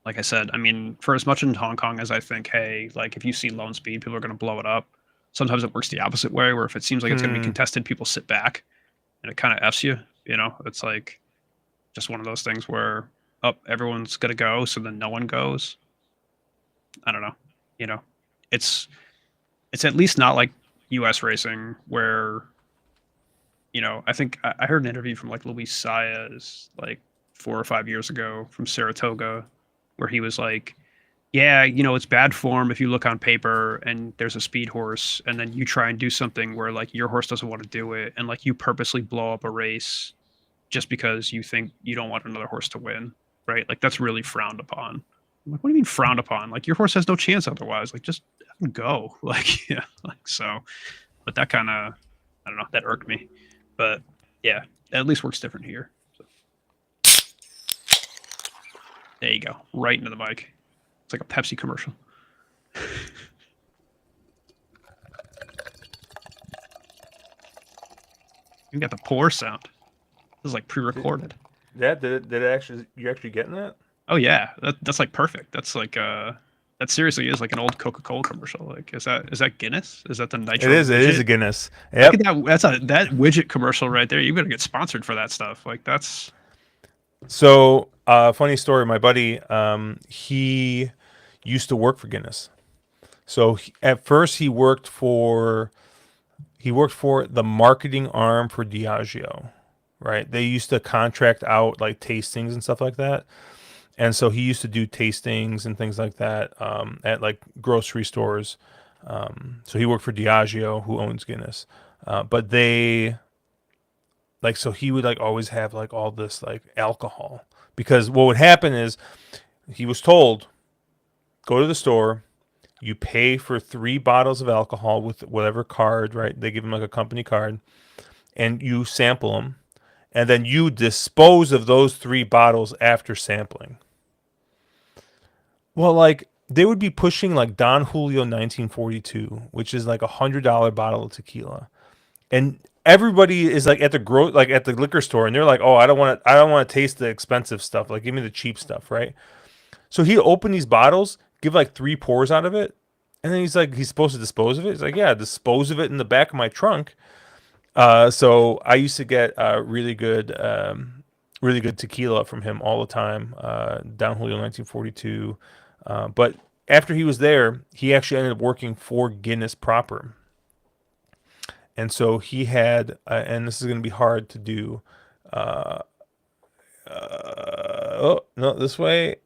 Like I said, I mean, for as much in Hong Kong as I think, hey, like if you see lone speed, people are going to blow it up. Sometimes it works the opposite way, where if it seems like it's going to be contested, people sit back, and it kind of f's you. It's like just one of those things where everyone's going to go, so then no one goes. I don't know. It's at least not like U.S. racing where I think I heard an interview from like Luis Saez like 4 or 5 years ago from Saratoga, where he was like, yeah, it's bad form if you look on paper and there's a speed horse and then you try and do something where like your horse doesn't want to do it and like you purposely blow up a race just because you think you don't want another horse to win, right? Like that's really frowned upon. I'm like, what do you mean frowned upon? Like your horse has no chance otherwise. Like just go. Like yeah, like so. But that kind of, I don't know, that irked me. But yeah, it at least works different here. So. There you go, right into the mic. It's like a Pepsi commercial. You got the pour sound. This is like pre-recorded. Yeah, did it actually? You actually getting that? Oh yeah, that's like perfect. That's like that seriously is like an old Coca-Cola commercial. Like is that Guinness? Is that the nitro? It is. Widget? It is a Guinness. Look Yep. at that. That's that widget commercial right there. You better get sponsored for that stuff. Like that's. So, funny story. My buddy, he used to work for Guinness. So at first he worked for the marketing arm for Diageo, right? They used to contract out like tastings and stuff like that. And so he used to do tastings and things like that at like grocery stores. So he worked for Diageo, who owns Guinness. But they like, so he would like always have like all this like alcohol, because what would happen is he was told, go to the store, you pay for 3 bottles of alcohol with whatever card, right? They give him like a company card, and you sample them, and then you dispose of those 3 bottles after sampling. Well, like they would be pushing like Don Julio 1942, which is like $100 bottle of tequila, and everybody is like at the liquor store, and they're like, oh, I don't want to taste the expensive stuff. Like, give me the cheap stuff, right? So he opened these bottles, give like 3 pours out of it, and then he's like, he's supposed to dispose of it. He's like, yeah, dispose of it in the back of my trunk. So I used to get really good tequila from him all the time. Down Julio 1942. But after he was there, he actually ended up working for Guinness proper. And so he had, and this is going to be hard to do. Oh no, this way.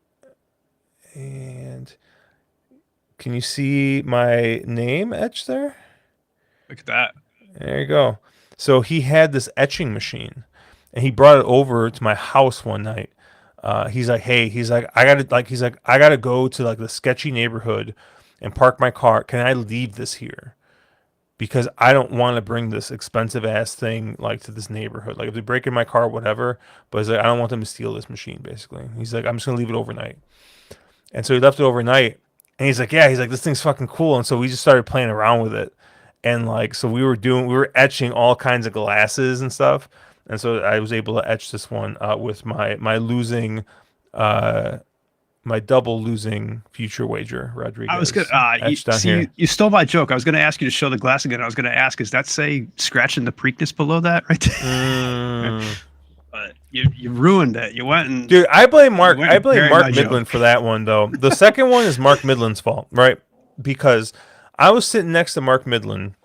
And can you see my name etched there? Look at that. There you go. So he had this etching machine, and he brought it over to my house one night. He's like, hey, he's like, I gotta go to like the sketchy neighborhood and park my car. Can I leave this here? Because I don't want to bring this expensive ass thing like to this neighborhood. Like if they break in my car, whatever. But he's like, I don't want them to steal this machine. Basically, he's like, I'm just gonna leave it overnight. And so he left it overnight. And he's like, yeah, he's like, this thing's fucking cool. And so we just started playing around with it. And like, so we were etching all kinds of glasses and stuff. And so I was able to etch this one with my losing, uh, my double losing future wager, I was gonna Rodriguez, you etched down see here. you stole my joke. I was gonna ask you to show the glass again. I was gonna ask, is that say scratching the Preakness below that right there? Mm. But you ruined it. You went and Dude, I blame buried Mark my Midland joke. for that one though. The second one is Mark Midland's fault, right? Because I was sitting next to Mark Midland,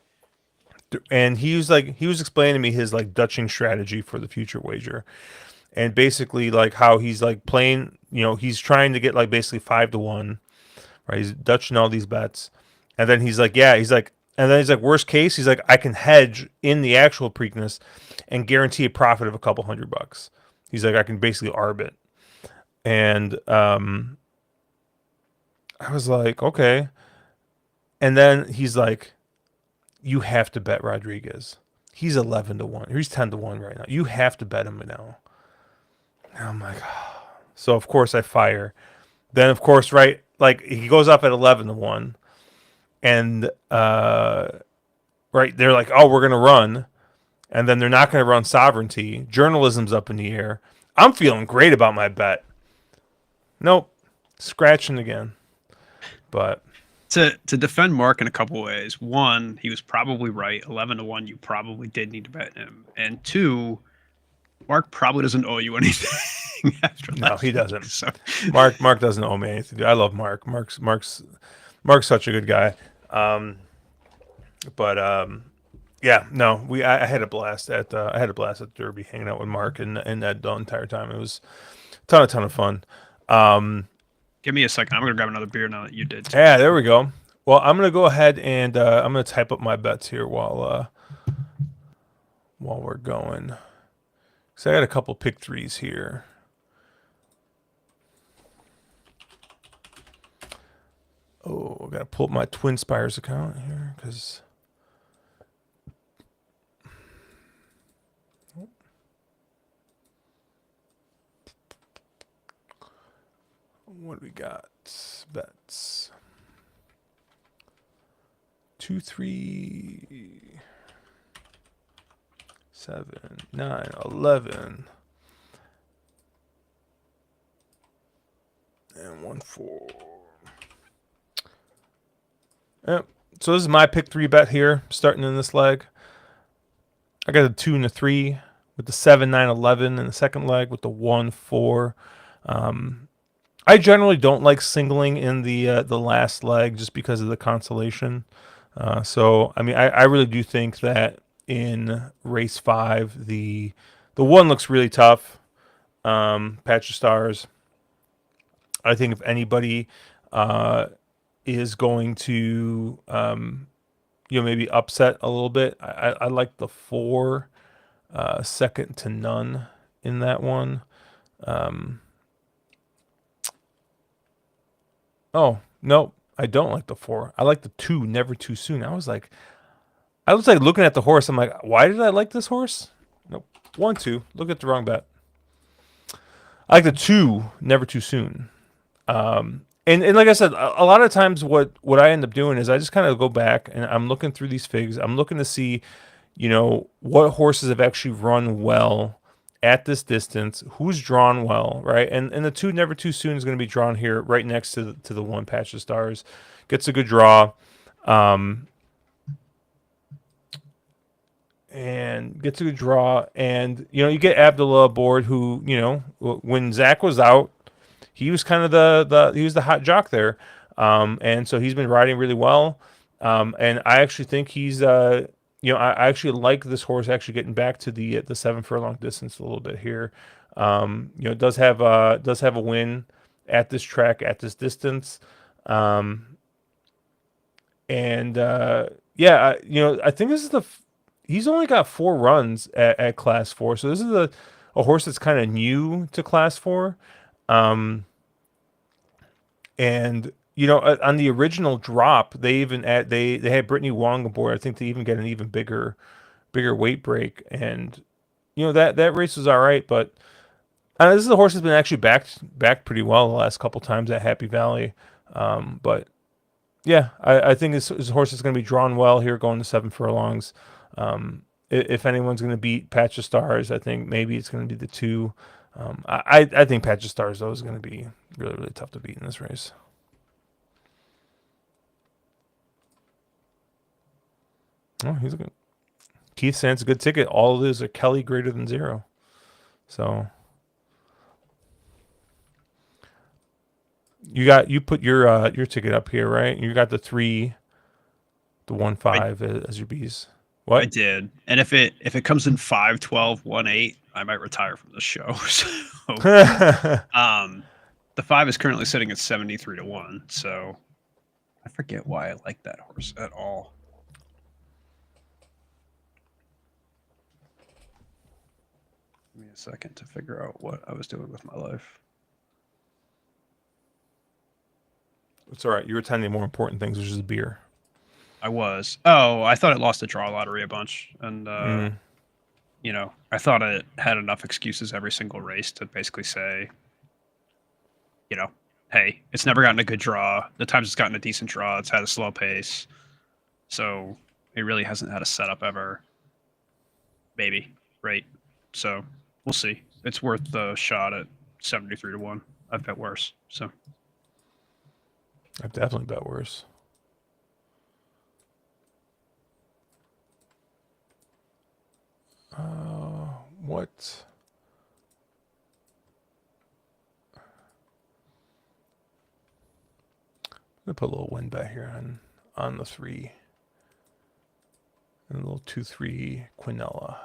and he was explaining to me his like Dutching strategy for the future wager, and basically like how he's like playing, he's trying to get like basically 5 to 1, right? He's Dutching all these bets, and then he's like, yeah, he's like, and then he's like, worst case, he's like, I can hedge in the actual Preakness and guarantee a profit of a couple $100. He's like, I can basically arb it, and I was like, okay, and then he's like, you have to bet Rodriguez. He's 11 to 1. Or he's 10 to 1 right now. You have to bet him now. And I'm like, oh. So of course I fire. Then of course, right, like he goes up at 11 to 1, and right, they're like, oh, we're gonna run, and then they're not gonna run sovereignty. Journalism's up in the air. I'm feeling great about my bet. Nope, scratching again. But To defend Mark in a couple ways. One, he was probably right. 11 to 1, you probably did need to bet him. And two, Mark probably doesn't owe you anything after no, last he week. doesn't. So Mark doesn't owe me anything. I love Mark. Mark's such a good guy. But yeah, no, I had a blast at Derby, hanging out with Mark and Ed the entire time. It was ton of fun. give me a second. I'm gonna grab another beer now that you did. Yeah, there we go. Well, I'm gonna go ahead and I'm gonna type up my bets here while we're going. So I got a couple pick threes here. Oh, I gotta pull up my Twin Spires account here because. What do we got? Bets. 2, 3, 7, 9, 11, and 1, 4. Yep. So this is my pick three bet here, starting in this leg. I got a 2 and a 3 with the 7, 9, 11 in the second leg with the 1, 4. I generally don't like singling in the last leg just because of the consolation. So I mean, I really do think that in race 5, the one looks really tough. Patch of Stars. I think if anybody is going to maybe upset a little bit, I like the 4, second to none in that one. Oh, no, I don't like the 4. I like the 2, never too soon. I was like looking at the horse. I'm like, why did I like this horse? Nope. 1, 2. Look at the wrong bet. I like the 2, never too soon. And like I said, a lot of times what I end up doing is I just kind of go back and I'm looking through these figs. I'm looking to see, what horses have actually run well at this distance, who's drawn well, right? And the two never too soon is going to be drawn here, right next to the one Patch of Stars, gets a good draw, and gets a good draw, and you get Abdullah aboard, who when Zach was out, he was kind of he was the hot jock there, and so he's been riding really well, and I actually think he's I actually like this horse actually getting back to the 7 furlong distance a little bit here. Does have a win at this track at this distance, and yeah, I think this is he's only got 4 runs at Class 4, so this is a horse that's kind of new to Class 4. And on the original drop, they even they had Brittany Wong aboard. I think they even get an even bigger weight break, and that race was all right. But this is a horse that's been actually backed pretty well the last couple times at Happy Valley. But yeah, I think this horse is going to be drawn well here, going to 7 furlongs. If anyone's going to beat Patch of Stars, I think maybe it's going to be the two. I think Patch of Stars though is going to be really really tough to beat in this race. Oh, he's a good. Keith saying it's a good ticket. All of those are Kelly greater than 0. So you put your ticket up here, right? You got the 3, the 1-5 as your B's. What? I did. And if it comes in 5, 12, 1, 8, I might retire from the show. So the 5 is currently sitting at 73-1. So I forget why I like that horse at all. Give me a second to figure out what I was doing with my life. It's all right. You're attending more important things, which is beer. I was. Oh, I thought it lost the draw lottery a bunch, and I thought it had enough excuses every single race to basically say, hey, it's never gotten a good draw. The times it's gotten a decent draw, it's had a slow pace, so it really hasn't had a setup ever. Maybe, right? So we'll see. It's worth the shot at 73-1. I've bet worse. So I've definitely bet worse. What? I'm gonna put a little win bet here on the 3. And a little 2-3 Quinella.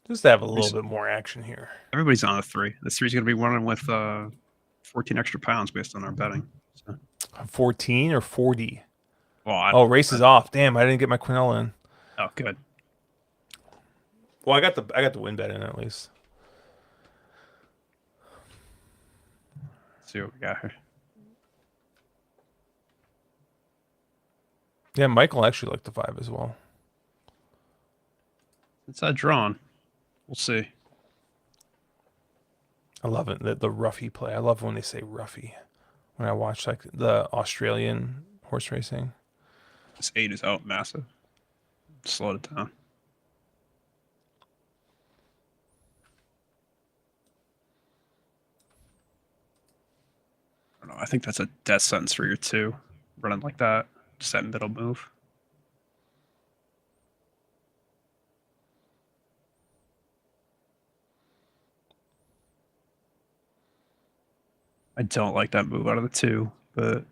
Just to have a little bit more action here. Everybody's on the 3. The 3's going to be running with 14 extra pounds based on our betting. So. 14 or 40? Well, race is off. Damn, I didn't get my Quinella in. Oh, good. Well, I got the win bet in at least. Let's see what we got here. Yeah, Michael actually liked the 5 as well. It's drawn. We'll see. I love it, the roughy play. I love when they say roughy. When I watch like the Australian horse racing. This 8 is out massive. Slow it down. I don't know. I think that's a death sentence for your 2. Running like that. Just that middle move. I don't like that move out of the 2, but we'll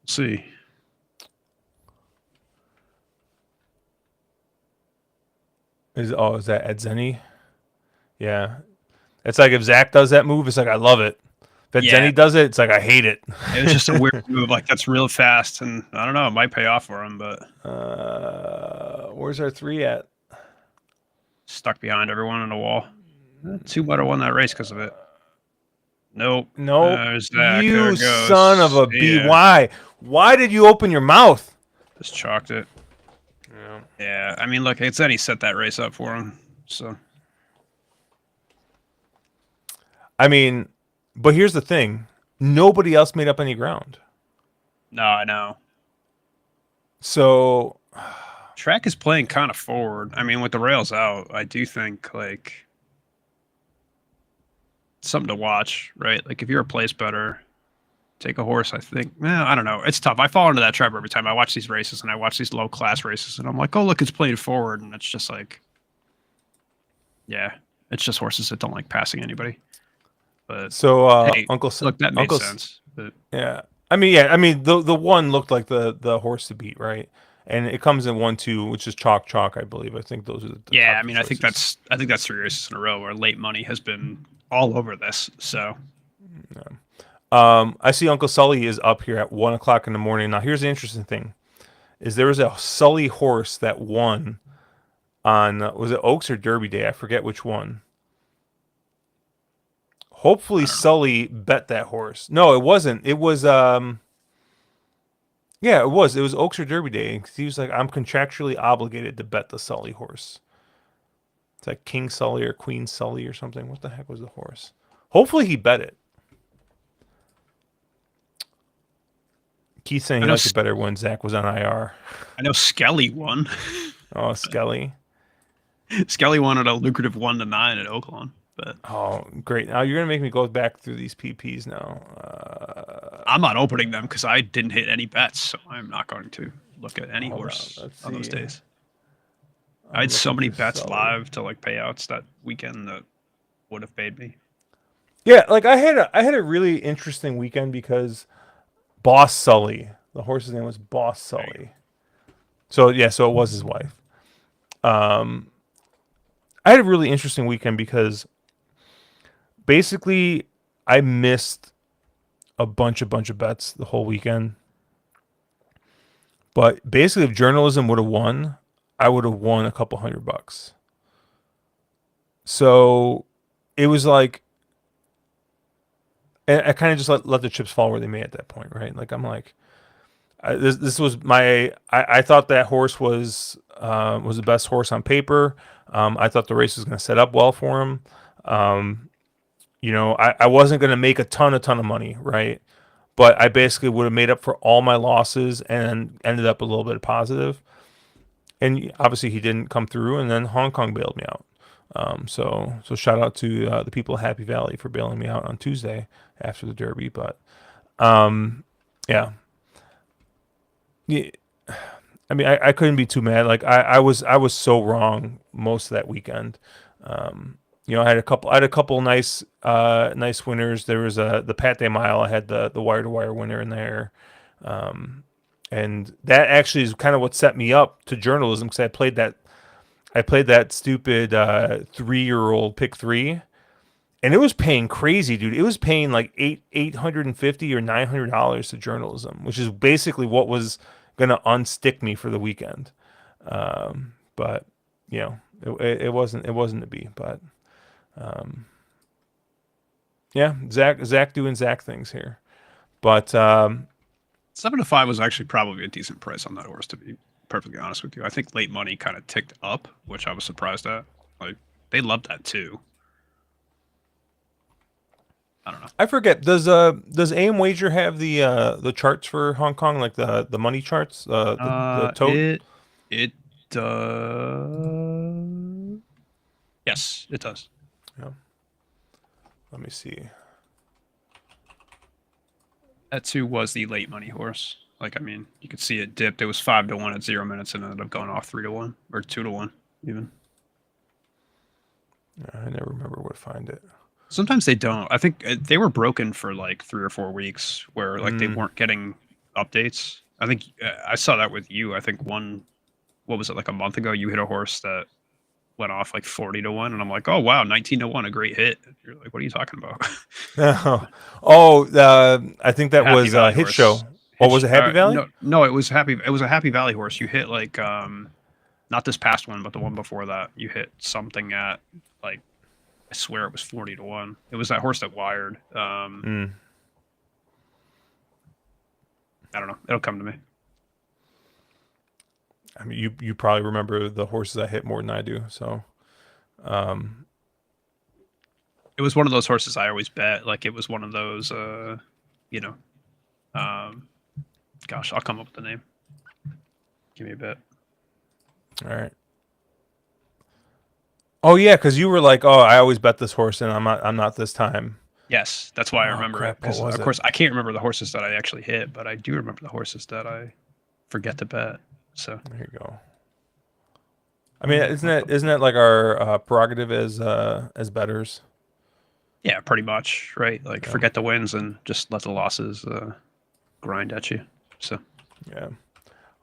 see. Is that Ed Zenny? Yeah. It's like if Zach does that move, it's like I love it. If Ed Zenny does it, it's like I hate it. It was just a weird move. Like that's real fast, and I don't know. It might pay off for him, but where's our 3 at? Stuck behind everyone in a wall. 2 might have won that race because of it. Nope. Zach. You son of a B. Why did you open your mouth? Just chalked it. Yeah. I mean, look, it's Zenny set that race up for him. So. I mean, but here's the thing. Nobody else made up any ground. No, I know. So, Track is playing kind of forward. I mean, with the rails out, I do think like something to watch, right? Like if you're a place better, take a horse. I think. I don't know. It's tough. I fall into that trap every time I watch these races and I watch these low class races, and I'm like, oh look, it's playing forward, and it's just like, yeah, it's just horses that don't like passing anybody. But So hey, look, that made sense. But Yeah. I mean the one looked like the horse to beat, right? And it comes in 1-2, which is chalk, I believe. I think those are the yeah, top I two mean, choices. I think that's 3 races in a row where late money has been all over this. So Yeah. I see Uncle Sully is up here at 1 o'clock in the morning. Now here's the interesting thing: is there was a Sully horse that won on was it Oaks or Derby Day? I forget which one. Hopefully I don't know. Sully bet that horse. No, it wasn't. It was yeah, it was. It was Oaks or Derby Day. 'Cause he was like, I'm contractually obligated to bet the Sully horse. It's like King Sully or Queen Sully or something. What the heck was the horse? Hopefully he bet it. Keith saying I he know liked it better when Zach was on IR. I know Skelly won. Oh, Skelly. Skelly won at a lucrative 1-9 at Oaklawn. But Oh, great. Now you're going to make me go back through these PPs now. I'm not opening them because I didn't hit any bets, so I'm not going to look at any Hold on. horse Let's on those see. days. I I'm had so looking many for bets Sully. live to like payouts that weekend that would have paid me. Yeah, like I had a really interesting weekend because Boss Sully, the horse's name was Boss There you go. Sully. So yeah, so it was his wife. Um, I had a really interesting weekend because basically I missed a bunch of bets the whole weekend. But basically, if journalism would have won, I would have won a couple $100. So it was like I kind of just let the chips fall where they may at that point, right? Like I'm like this was I thought that horse was the best horse on paper. I thought the race was going to set up well for him. Um, I wasn't going to make a ton of money, right? But I basically would have made up for all my losses and ended up a little bit positive. And obviously he didn't come through, and then Hong Kong bailed me out. So shout out to the people of Happy Valley for bailing me out on Tuesday after the Derby. But yeah, yeah, I mean I couldn't be too mad. Like I was so wrong most of that weekend. I had a couple nice winners. There was the Pat Day Mile. I had the wire to wire winner in there. And that actually is kind of what set me up to journalism because I played that stupid 3 year old pick three, and it was paying crazy, dude. It was paying like $850 or $900 to journalism, which is basically what was gonna unstick me for the weekend. But it wasn't to be. But yeah, Zach doing Zach things here. But 7-5 was actually probably a decent price on that horse, to be perfectly honest with you. I think late money kind of ticked up, which I was surprised at. Like they loved that too. I don't know. I forget. Does AM Wager have the charts for Hong Kong, like the money charts, the tote? It does. Yes, it does. Yeah. Let me see. That too was the late money horse. Like, I mean, you could see it dipped. It was 5-1 at 0 minutes and ended up going off 3-1 or 2-1 even. I never remember where to find it. Sometimes they don't. I think they were broken for like 3 or 4 weeks where like they weren't getting updates. I think I saw that with you. I think what was it, like a month ago? You hit a horse that went off like 40-1, and I'm like, oh wow, 19-1, a great hit. You're like, what are you talking about? I think that Happy was Valley Hit Show. horse. Or was it Happy Valley? No, it was happy. It was a Happy Valley horse. You hit like not this past one, but the one before that. You hit something at like I swear it was 40-1. It was that horse that wired. Mm. I don't know. It'll come to me. I mean, you probably remember the horses I hit more than I do. So, It was one of those horses I always bet. Like it was one of those. You know. Gosh, I'll come up with the name. Give me a bit. All right. Oh yeah, because you were like, "Oh, I always bet this horse, and I'm not. I'm not this time." Yes, that's why I Oh remember it. crap! What Because was of it? course I can't remember the horses that I actually hit, but I do remember the horses that I forget to bet. So There you go. I mean, isn't that like our prerogative as betters? yeah, pretty much right. Like Yeah, forget the wins and just let the losses grind at you. So yeah.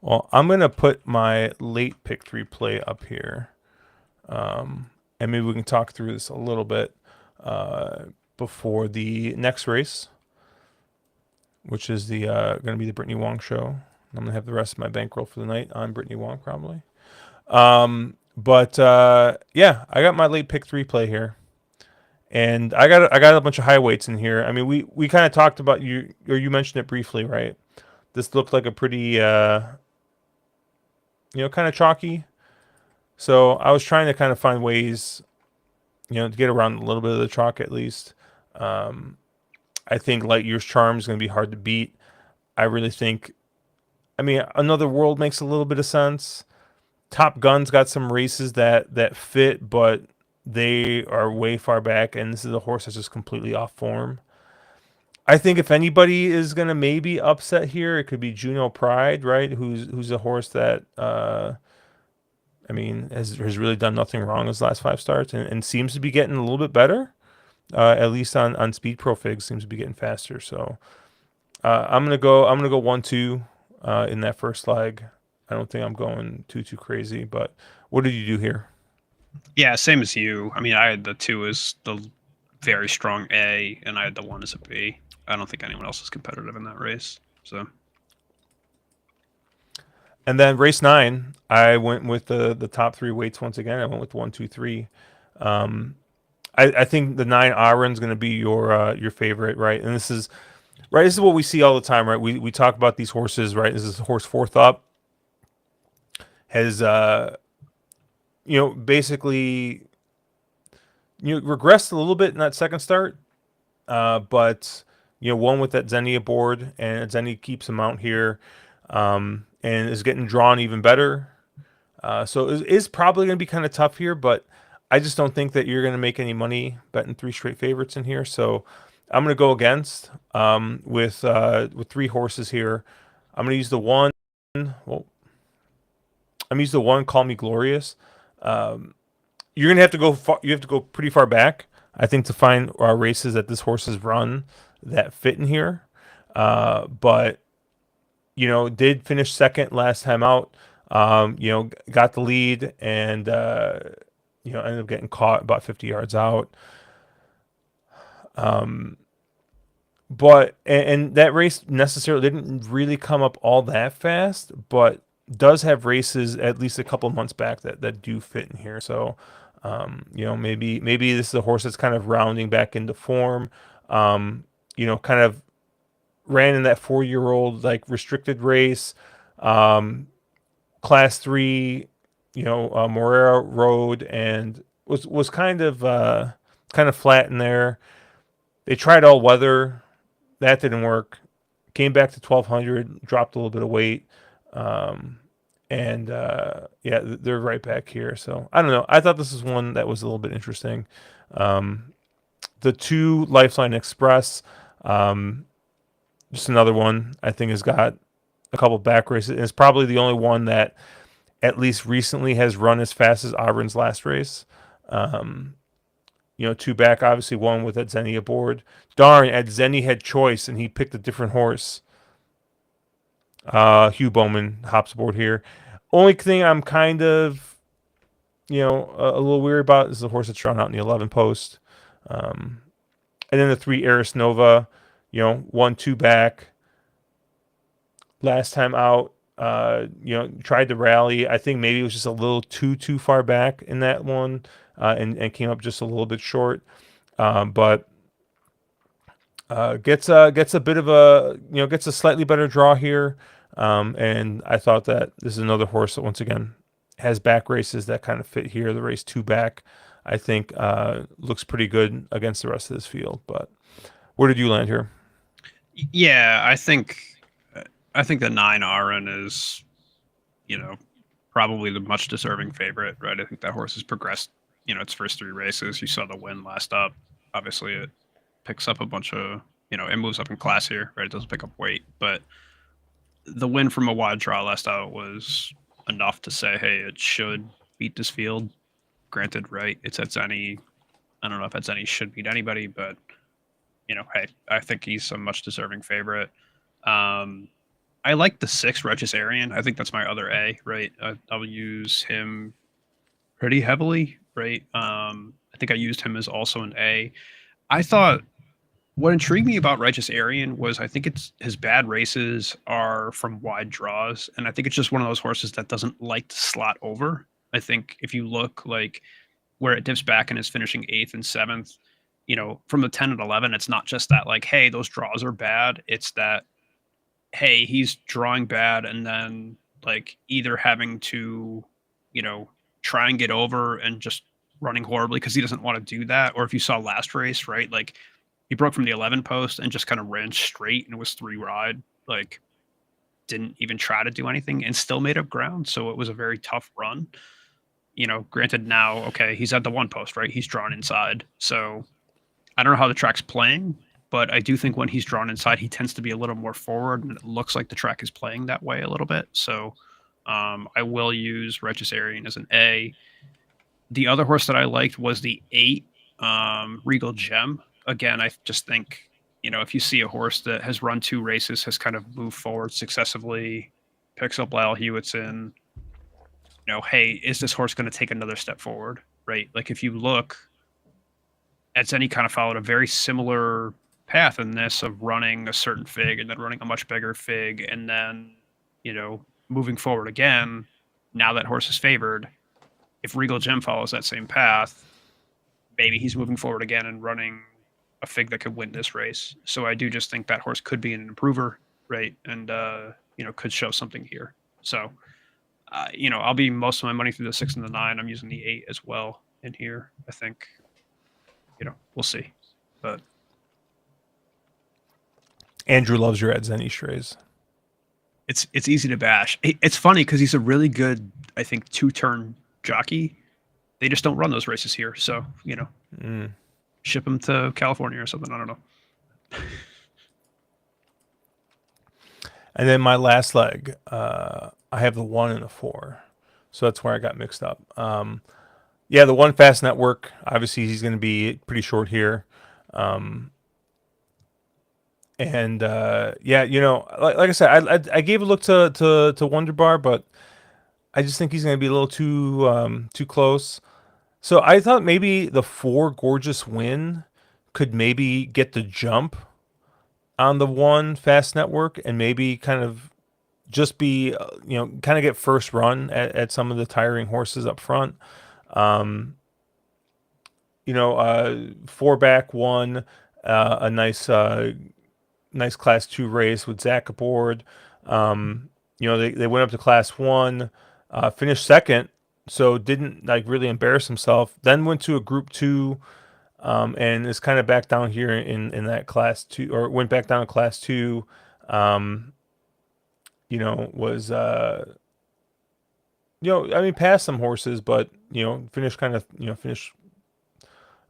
Well, I'm gonna put my late pick three play up here, and maybe we can talk through this a little bit uh, before the next race, which is the going to be the Brittany Wong show. I'm gonna have the rest of my bankroll for the night on Brittany Wong probably. But yeah, I got my late pick three play here, and I got a bunch of high weights in here. I mean, we kind of talked about you, or you mentioned it briefly, right? This looked like a pretty kind of chalky. So I was trying to kind of find ways, to get around a little bit of the chalk at least. Um, I think Light Years Charm is going to be hard to beat. I really think. I mean, Another World makes a little bit of sense. Top Gun's got some races that fit, but they are way far back, and this is a horse that's just completely off form. I think if anybody is gonna maybe upset here, it could be Juno Pride, right? Who's a horse that I mean has really done nothing wrong his last five starts, and seems to be getting a little bit better. At least on Speed Pro Fig seems to be getting faster. So I'm gonna go 1-2 in that first leg. I don't think I'm going too crazy, but what did you do here? yeah, same as you. I mean, I had the two as the very strong A, and I had the one as a B. I don't think anyone else is competitive in that race. So And then race nine, I went with the top three weights once again. I went with 1, 2, 3. Um, I think the nine Aaron's going to be your favorite, right? And this is right. This is what we see all the time, right? We talk about these horses, right? This is horse fourth up has basically regressed a little bit in that second start, but won with that Xenia board, and Xenia keeps him out here, and is getting drawn even better. So it is probably going to be kind of tough here, but I just don't think that you're going to make any money betting three straight favorites in here. So I'm going to go against with three horses here. I'm going to use the one. Well, I'm going to use the one. Call Me Glorious. Um, you're going to have to go. You have to go pretty far back, I think, to find races that this horse has run that fit in here. But did finish second last time out. Got the lead and ended up getting caught about 50 yards out. Um, and that race necessarily didn't really come up all that fast, but does have races at least a couple months back that do fit in here. So, maybe this is a horse that's kind of rounding back into form. Kind of ran in that 4-year-old like restricted race. Class three, Morera Road, and was kind of flat in there. They tried all weather, that didn't work. Came back to 1200, dropped a little bit of weight, um, and yeah, they're right back here. So I don't know. I thought this was one that was a little bit interesting. Um, the two Lifeline Express, um, just another one I think has got a couple back races. And it's probably the only one that at least recently has run as fast as Auburn's last race. Um, two back, obviously one with that Xenia board. Darn, Ed Zenny had choice and he picked a different horse. Hugh Bowman hops aboard here. Only thing I'm kind of, a little weary about is the horse that's drawn out in the 11 post. Um, and then the three Eris Nova, 1, 2 back. Last time out, tried to rally. I think maybe it was just a little too far back in that one, and came up just a little bit short. But gets a bit of gets a slightly better draw here. And I thought that this is another horse that once again has back races that kind of fit here. The race two back, I think, looks pretty good against the rest of this field. But where did you land here? yeah, I think the nine Aaron is, you know, probably the much deserving favorite, right? I think that horse has progressed, its first three races. You saw the win last up. Obviously, it picks up a bunch of, it moves up in class here, right? It doesn't pick up weight, but the win from a wide draw last out was enough to say, hey, it should beat this field. Granted, right? It's at Zenny. I don't know if at Zenny should beat anybody, but hey, I think he's a much deserving favorite. Um, I like the six Regis Arian. I think that's my other A, right? I'll use him pretty heavily, right? I think I used him as also an A. I thought what intrigued me about Righteous Arian was I think it's his bad races are from wide draws, and I think it's just one of those horses that doesn't like to slot over. I think if you look like where it dips back and is finishing eighth and seventh, from the 10 and 11, it's not just that like, hey, those draws are bad. It's that, hey, he's drawing bad and then like either having to, you know, try and get over and just running horribly because he doesn't want to do that. Or if you saw last race, right, like he broke from the 11 post and just kind of ran straight and it was three wide, like didn't even try to do anything and still made up ground. So it was a very tough run. Granted now, okay, he's at the one post, right? He's drawn inside. So I don't know how the track's playing, but I do think when he's drawn inside, he tends to be a little more forward, and it looks like the track is playing that way a little bit. So I will use Regis Arian as an A. The other horse that I liked was the 8 Regal Gem. Again, I just think, if you see a horse that has run 2 races, has kind of moved forward successively, picks up Lyle Hewitson, hey, is this horse going to take another step forward, right? Like if you look, Edzeni kind of followed a very similar path in this of running a certain fig and then running a much bigger fig and then, moving forward again. Now that horse is favored. If Regal Gem follows that same path, maybe he's moving forward again and running a fig that could win this race. So I do just think that horse could be an improver, right? And, could show something here. So, I'll be most of my money through the 6 and the 9. I'm using the 8 as well in here. I think, we'll see. But Andrew loves your Edzeni strays. it's easy to bash. It's funny because he's a really good, I think, 2-turn jockey. They just don't run those races here, so ship him to California or something. I don't know. And then my last leg, I have the 1 and the 4, so that's where I got mixed up. Yeah, the 1 Fast Network. Obviously, he's going to be pretty short here. And yeah, like I said, I gave a look to Wonder Bar, but I just think he's going to be a little too close. So I thought maybe the 4 Gorgeous Win could maybe get the jump on the 1 Fast Network and maybe kind of just be kind of get first run at some of the tiring horses up front. 4 back 1, a nice class 2 race with Zach aboard. They went up to class 1, finished second, so didn't like really embarrass himself. Then went to a group 2, and is kind of back down here in that class 2, or went back down to class 2. Was I mean, passed some horses, but finished kind of finished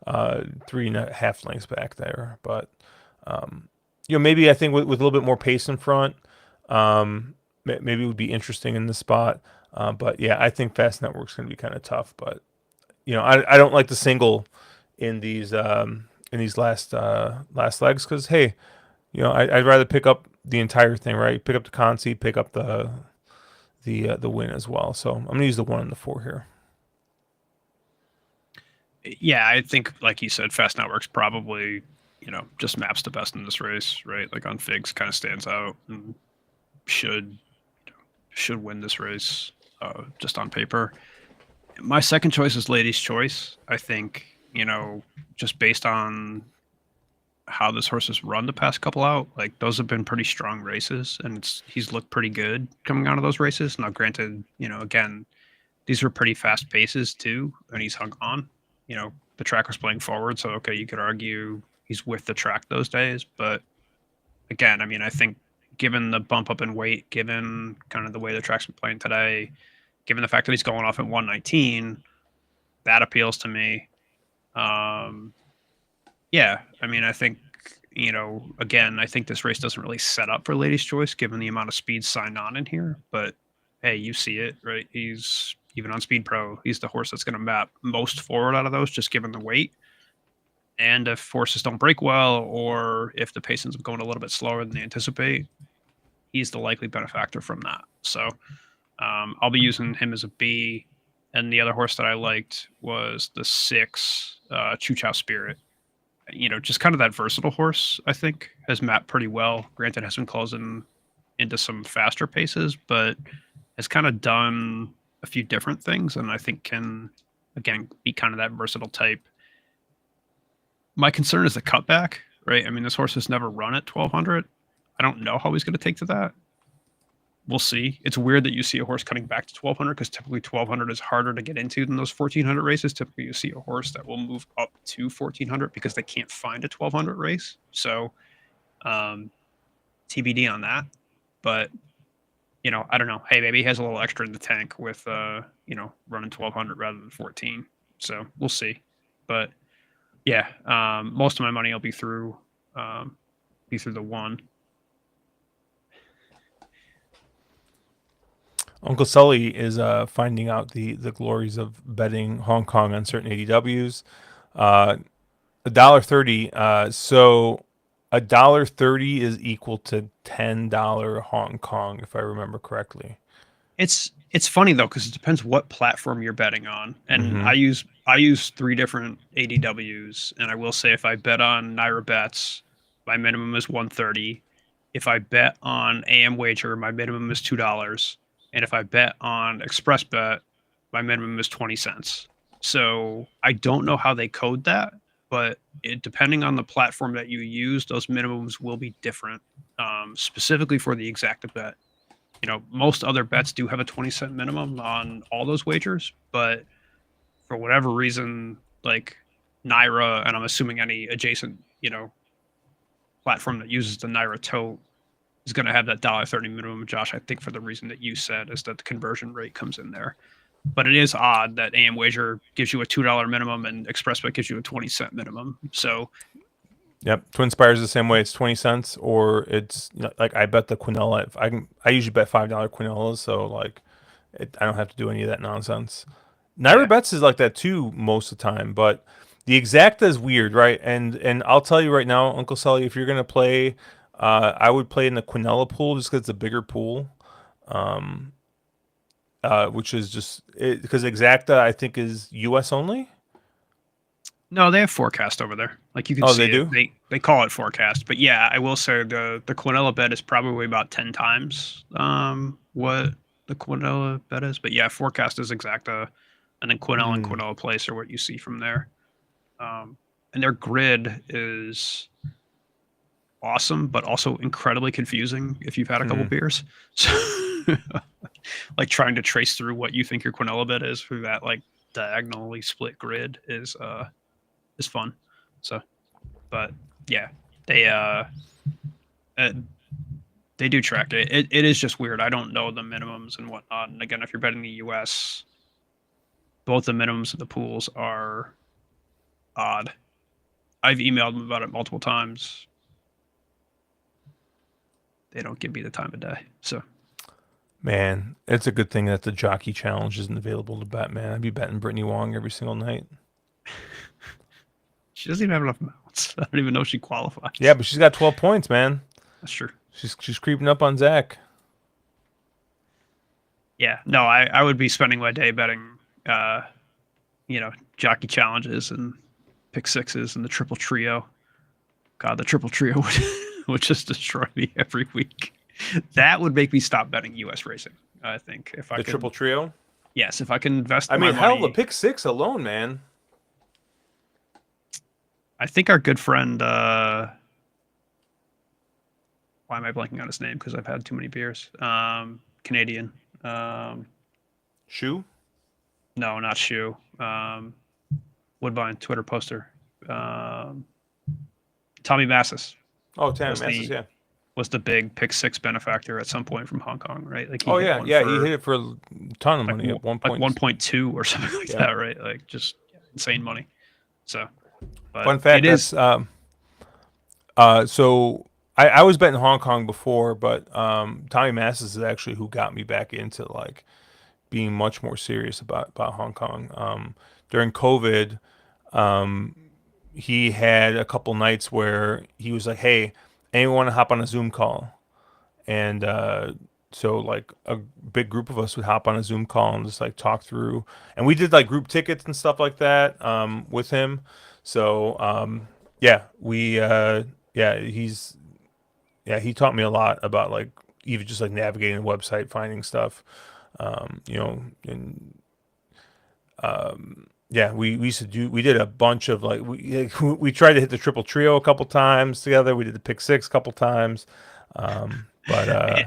3.5 lengths back there. But maybe I think with a little bit more pace in front, maybe it would be interesting in this spot. But yeah, I think Fast Network's going to be kind of tough. But I don't like the single in these last legs because hey, I'd rather pick up the entire thing, right? Pick up the Consi, pick up the win as well. So I'm gonna use the 1 and the 4 here. Yeah, I think, like you said, Fast Network's probably, just maps the best in this race, right? Like on Figs, kind of stands out and should win this race, just on paper. My second choice is Lady's Choice. I think, just based on how this horse has run the past couple out, like those have been pretty strong races, and he's looked pretty good coming out of those races. Now, granted, again, these were pretty fast paces too, and he's hung on. The track was playing forward, so okay, you could argue he's with the track those days. But again, I mean, I think given the bump up in weight, given kind of the way the track's been playing today, given the fact that he's going off at 119, that appeals to me. Um, yeah, I mean, I think, again, I think this race doesn't really set up for Ladies' Choice given the amount of speed signed on in here. But hey, you see it, right? He's even on Speed Pro. He's the horse that's going to map most forward out of those, just given the weight. And if horses don't break well, or if the pace ends up going a little bit slower than they anticipate, he's the likely benefactor from that. So I'll be using him as a B. And the other horse that I liked was the 6, Choo Chow Spirit. Just kind of that versatile horse, I think, has mapped pretty well. Granted, has been closing into some faster paces, but has kind of done a few different things, and I think can, again, be kind of that versatile type. My concern is the cutback, right? I mean, this horse has never run at 1200. I don't know how he's going to take to that. We'll see. It's weird that you see a horse cutting back to 1200 because typically 1200 is harder to get into than those 1400 races. Typically, you see a horse that will move up to 1400 because they can't find a 1200 race. So, TBD on that. But, I don't know. Hey, maybe he has a little extra in the tank with, running 1200 rather than 14. So we'll see. But yeah, most of my money will be through the one. Uncle Sully is finding out the glories of betting Hong Kong on certain ADWs. $1.30. So $1.30 is equal to $10 Hong Kong, if I remember correctly. It's funny though because it depends what platform you're betting on, and Mm-hmm. I use 3 different ADWs, and I will say if I bet on Naira Bets, my minimum is 130. If I bet on AM Wager, my minimum is $2, and if I bet on Express Bet, my minimum is 20 cents. So I don't know how they code that, but depending on the platform that you use, those minimums will be different. Specifically for the Exacta Bet, most other bets do have a 20-cent minimum on all those wagers, but for whatever reason, like Naira, and I'm assuming any adjacent, platform that uses the Naira tote is going to have that $1.30 minimum. Josh, I think for the reason that you said is that the conversion rate comes in there. But it is odd that AM Wager gives you a $2 minimum and ExpressBet gives you a 20-cent minimum. So Yep, Twin Spires is the same way. It's 20 cents, or it's like I bet the quinella. I usually bet $5 quinellas, so like I don't have to do any of that nonsense. Naira yeah, bets is like that too most of the time, but the exacta is weird, right? And I'll tell you right now, Uncle Sully, if you're gonna play, I would play in the quinella pool just because it's a bigger pool, which is just because exacta I think is U.S. only. no, they have forecast over there. Like you can Oh, they see it. do. They call it forecast. But yeah, I will say the Quinella bet is probably about 10 times what the Quinella bet is. But yeah, forecast is Exacta, and then Quinella and Mm, Quinella Place are what you see from there. And their grid is awesome, but also incredibly confusing if you've had a couple hmm. beers. So like trying to trace through what you think your Quinella bet is through that like diagonally split grid is fun. So, but yeah, they uh, uh they do track it. It is just weird. I don't know the minimums and whatnot. And again, if you're betting the U.S., both the minimums and the pools are odd. I've emailed them about it multiple times. They don't give me the time of day. So Man, it's a good thing that the Jockey Challenge isn't available to bet, man. I'd be betting Brittany Wong every single night. she doesn't even have enough mounts. I don't even know if she Yeah, qualifies. but she's got 12 points, man. That's true. She's creeping up on Zach. Yeah, no, I would be spending my day betting, uh, jockey challenges and pick sixes and the triple trio. God, the triple trio would just destroy me every week. That would make me stop betting U.S. racing. I think if I The could, triple trio. yes, if I can invest I my mean, hell, the money. pick six alone, man. I think our good friend, why am I blanking on his name? Because I've had too many beers. Canadian. Um, Shoe. no, not Shoe. Woodbine Twitter poster. Tommy Massis Oh, Tammy was Masses, the yeah. was the big pick six benefactor at some point from Hong Kong, right? Like he Oh hit yeah, one yeah, he hit for it for a ton of money at one like point. 1.2 or something like Yeah. that, right? Like just insane money. So, but Fun it fact, is that's so I was betting Hong Kong before, but Tommy Masses is actually who got me back into like being much more serious about Hong Kong. During COVID, um, he had a couple nights where he was like, "Hey, anyone want to hop on a Zoom call?" And so like a big group of us would hop on a Zoom call and just like talk through, and we did like group tickets and stuff like that with him. So yeah, yeah he taught me a lot about like even just like navigating the website, finding stuff, and yeah, we used to we did a bunch of like we tried to hit the triple trio a couple times together. We did the pick six a couple times, but it,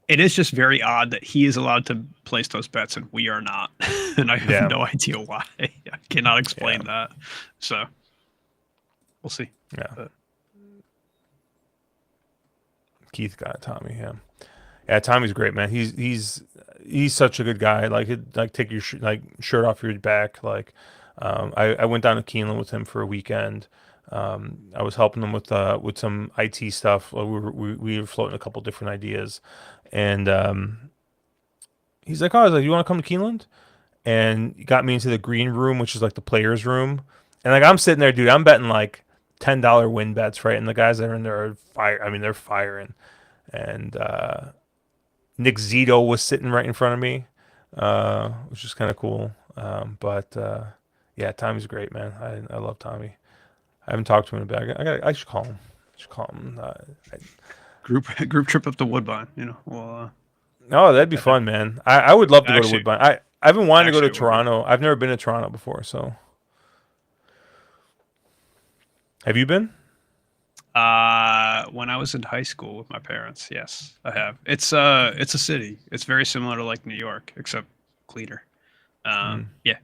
it is just very odd that he is allowed to place those bets and we are not, and I have yeah, no idea why. I cannot yeah, explain that. So we'll see. yeah. But Keith got Tommy. Yeah, yeah. Tommy's great, man. He's such a good guy. Like he'd like take your like shirt off your back. Like I went down to Keeneland with him for a weekend. I was helping him with some IT stuff. We were floating a couple different ideas, and he's like, "Oh, I was like, you want to come to Keeneland?" And he got me into the green room, which is like the players' room. And like I'm sitting there, dude. I'm betting like $10 win bets, right? And the guys that are in there are fire. I mean, they're firing. And Nick Zito was sitting right in front of me, which is kind of cool. But yeah, Tommy's great, man. I love Tommy. I haven't talked to him in a bit. I should call him. I should call him. I, group trip up to Woodbine, well, oh, that'd make be that happen. fun, man. I would love to go to Actually, Woodbine. I've been wanting to go to actually, it would be. Toronto. I've never been to Toronto before. So have you been? When I was in high school with my parents, yes, I have. It's a city. It's very similar to like New York, except cleaner. Mm. Yeah,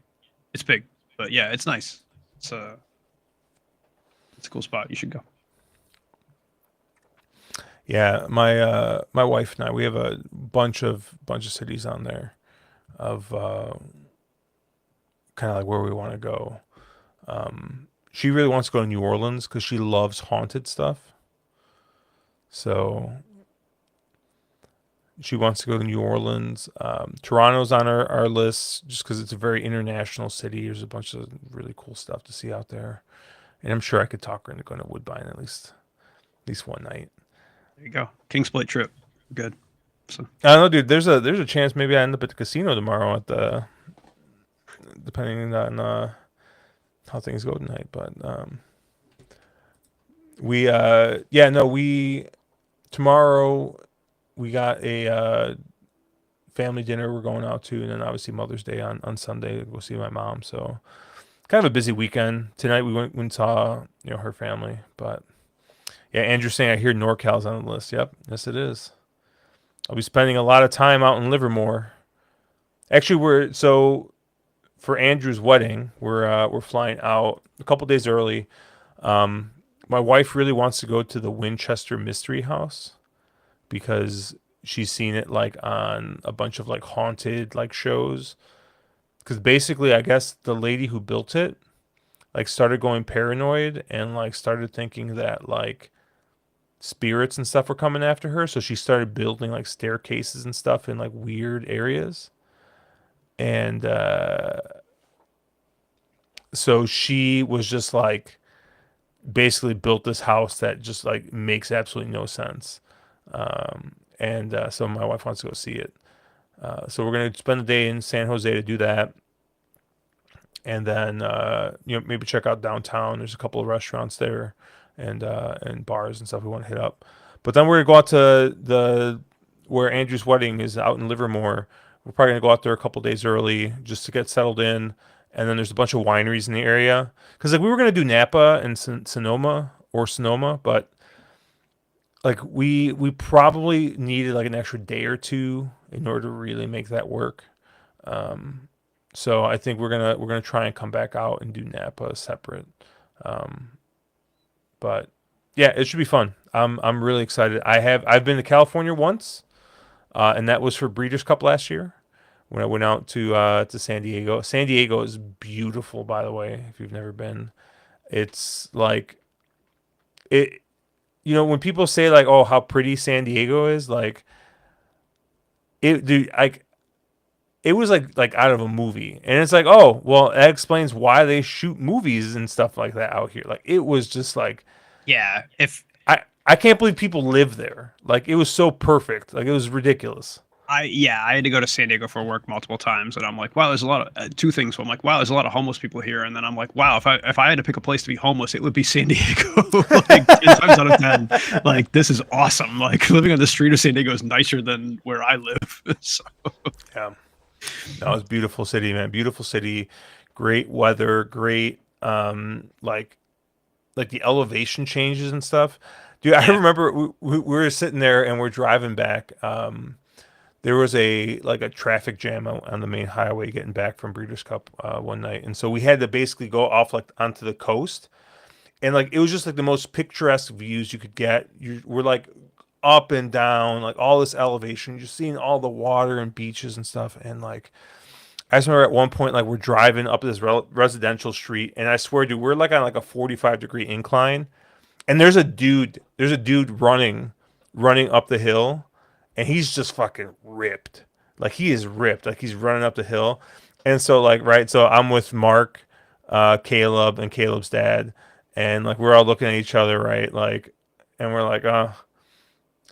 it's big, but yeah, it's nice. It's a it's a cool spot. You should go. Yeah, my wife and I we have a bunch of cities on there of kind of like where we want to go. She really wants to go to New Orleans because she loves haunted stuff. So she wants to go to New Orleans. Toronto's on our list just because it's a very international city. There's a bunch of really cool stuff to see out there, and I'm sure I could talk her into going to Woodbine at least one night. There you go. King split trip. Good. So I don't know, dude. There's a chance maybe I end up at the casino tomorrow at the depending on how things go tonight. But we yeah no we tomorrow we got a family dinner we're going out to, and then obviously Mother's Day on Sunday to go see my mom. So kind of a busy weekend. Tonight we went and saw her family. But yeah, Andrew's saying I hear NorCal's on the list. Yep, yes it is. I'll be spending a lot of time out in Livermore. Actually, we're so for Andrew's wedding, we're flying out a couple days early. Um, my wife really wants to go to the Winchester Mystery House because she's seen it like on a bunch of like haunted like shows. Because basically, I guess the lady who built it like started going paranoid and like started thinking that like spirits and stuff were coming after her. So she started building like staircases and stuff in like weird areas. And so she was just like basically built this house that just like makes absolutely no sense. And so my wife wants to go see it. So we're gonna spend the day in San Jose to do that, and then maybe check out downtown. There's a couple of restaurants there, and bars and stuff we want to hit up. But then we're gonna go out to the where Andrew's wedding is out in Livermore. We're probably gonna go out there a couple days early just to get settled in. And then there's a bunch of wineries in the area because like we were gonna do Napa and Sonoma, but like we probably needed like an extra day or two in order to really make that work. Um, so I think we're gonna try and come back out and do Napa separate. Um, but yeah, it should be fun. I'm really excited. I've been to California once, and that was for Breeders' Cup last year when I went out to San Diego. San Diego is beautiful, by the way. If you've never been, it's like it. You know, when people say like, "Oh, how pretty San Diego is," like it, dude. Like it was like out of a movie, and it's like, oh, well, that explains why they shoot movies and stuff like that out here. Like it was just like Yeah, if I can't believe people live there. Like it was so perfect. Like it was ridiculous. I had to go to San Diego for work multiple times, and I'm like, wow, there's a lot of two things. So I'm like, wow, there's a lot of homeless people here, and then I'm like, wow, if I had to pick a place to be homeless, it would be San Diego. Like 10 times out of 10, like this is awesome. Like living on the street of San Diego is nicer than where I live. So Yeah, that was beautiful city, man. Beautiful city, great weather, great like the elevation changes and stuff. Dude, I yeah, remember we were sitting there and we're driving back. There was a like a traffic jam on the main highway getting back from Breeders' Cup one night, and so we had to basically go off like onto the coast, and like it was just like the most picturesque views you could get. We're like up and down, like all this elevation, just seeing all the water and beaches and stuff, and like I just remember at one point, like we're driving up this residential street, and I swear, dude, we're like on like a 45-degree incline, and there's a dude running up the hill, and he's just fucking ripped, like he is ripped, like he's running up the hill, and so like right, so I'm with Mark, Caleb, and Caleb's dad, and like we're all looking at each other, right, like, and we're like,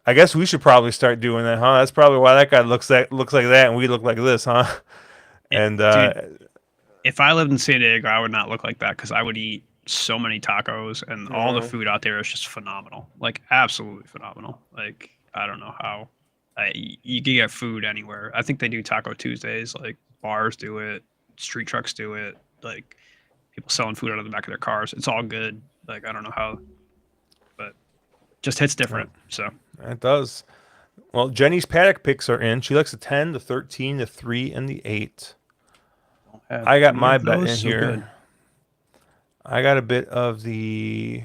I guess we should probably start doing that, huh? That's probably why that guy looks like that, and we look like this, huh? And dude, if I lived in San Diego, I would not look like that because I would eat so many tacos, and all the uh, food out there is just phenomenal, like absolutely phenomenal. Like I don't know how you can get food anywhere. I think they do Taco Tuesdays, like bars do it, street trucks do it, like people selling food out of the back of their cars. It's all good. Like I don't know how, but just hits yeah, different. So it does. Well, Jenny's paddock picks are in. She likes the 10, the 13, the 3, and the 8. don't have I got any my of bet those. in So good. here. I got a bit of the.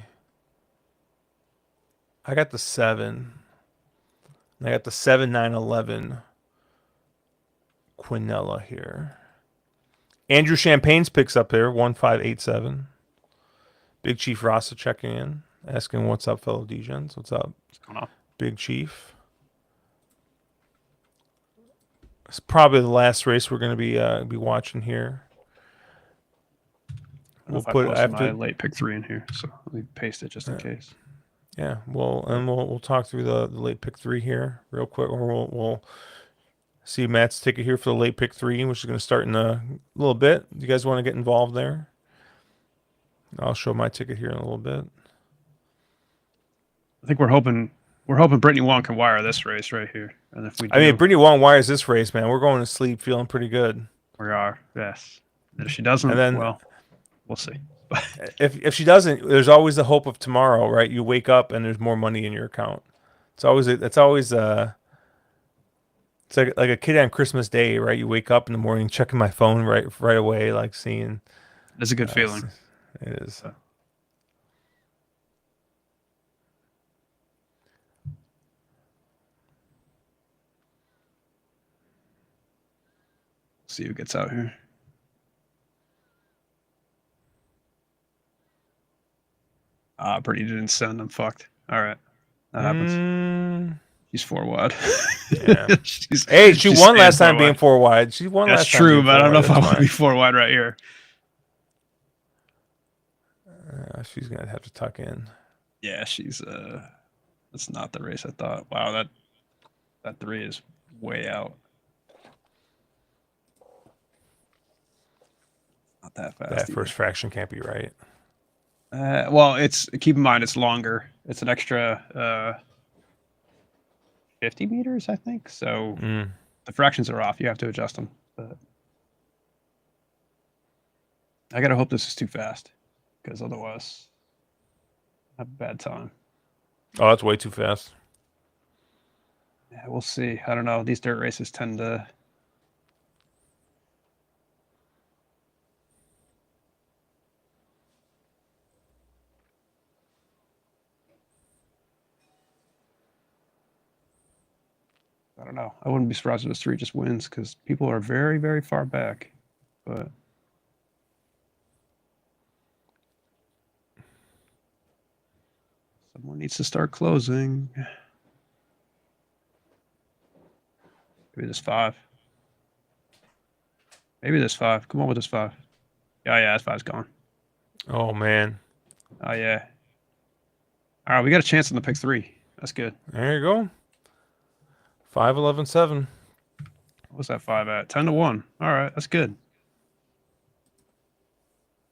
I got the 7. And I got the 7, 9, 11 Quinella here. Andrew Champagne's picks up here, 1587. Big Chief Rasa checking in, asking what's up, fellow Degens. What's up, What's going on? Big Chief? It's probably the last race we're going to be watching here. I don't know We'll if I put. I posted have my to. late pick three in here, so let me paste it just in case. Yeah, we'll talk through the late pick 3 here real quick, or we'll see Matt's ticket here for the late pick 3, which is going to start in a little bit. You guys want to get involved there? I'll show my ticket here in a little bit. I think we're hoping Brittany Wong can wire this race right here, and if we I mean, do, Brittany Wong wires this race, man. We're going to sleep feeling pretty good. we are. Yes. And if she And doesn't, then well, we'll see. But if she doesn't, there's always the hope of tomorrow, right? You wake up and there's more money in your account. It's like a kid on Christmas Day, right? You wake up in the morning, checking my phone right away, like seeing. it's a good Uh, feeling. it is. So, see who gets out here. Brittany didn't send. I'm fucked. All right, that happens. Mm, She's 4 wide. yeah. she's Hey, she she's won staying last four time being wide. 4 wide. She won That's last time true, being but I four don't know wide. if I That's want to be fine. 4 wide right here. She's gonna have to tuck in. Yeah, she's that's not the race I thought. Wow, that three is way out. Not that That fast first either. fraction can't be right. Well, it's keep in mind it's longer. It's an extra 50 meters, I think. So Mm. the fractions are off. You have to adjust them. But I gotta hope this is too fast, because otherwise, I have a bad time. Oh, that's way too fast. Yeah, we'll see. I don't know. These dirt races tend to. I don't know. I wouldn't be surprised if this 3 just wins because people are very, very far back. But someone needs to start closing. Maybe this 5. Maybe this 5. Come on with this 5. Yeah, this 5's gone. Oh man. Oh yeah. All right, we got a chance on the pick 3. That's good. There you go. 5, 11, 7. What's that 5 at? 10 to 1. All right, that's good.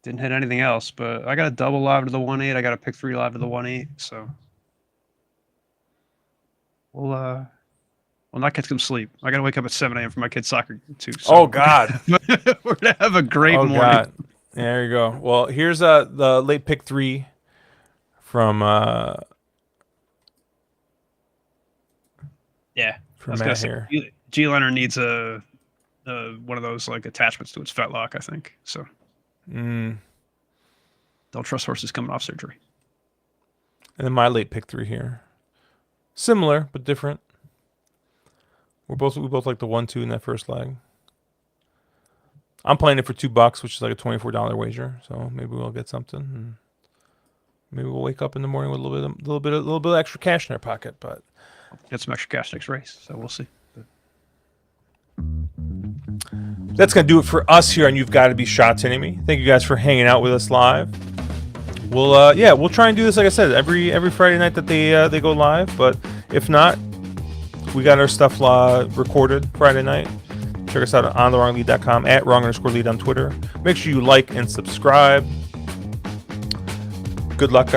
Didn't hit anything else, but I got a double live to the 1-8. I got a pick 3 live to the 1-8. So we'll not get some sleep. I got to wake up at 7 a.m. for my kid's soccer too. So Oh God. we're gonna have a great Oh morning. God. There you go. Well, here's the late pick 3 from Yeah, from Matt here. G Leonard needs a one of those like attachments to its fetlock, I think. So don't trust horses coming off surgery. And then my late pick 3 here. Similar but different. We both like the 1-2 in that first leg. I'm playing it for $2, which is like a $24 wager. So maybe we'll get something. And maybe we'll wake up in the morning with a little bit of extra cash in our pocket. But get some extra cash next race, so we'll see. That's gonna do it for us here on You've Got to Be Sha Tinning Me. Thank you guys for hanging out with us live. We'll try and do this, like I said, every Friday night that they go live. But if not, we got our stuff recorded Friday night. Check us out at onthewronglead.com, at wrong_lead on Twitter. Make sure you like and subscribe. Good luck, guys.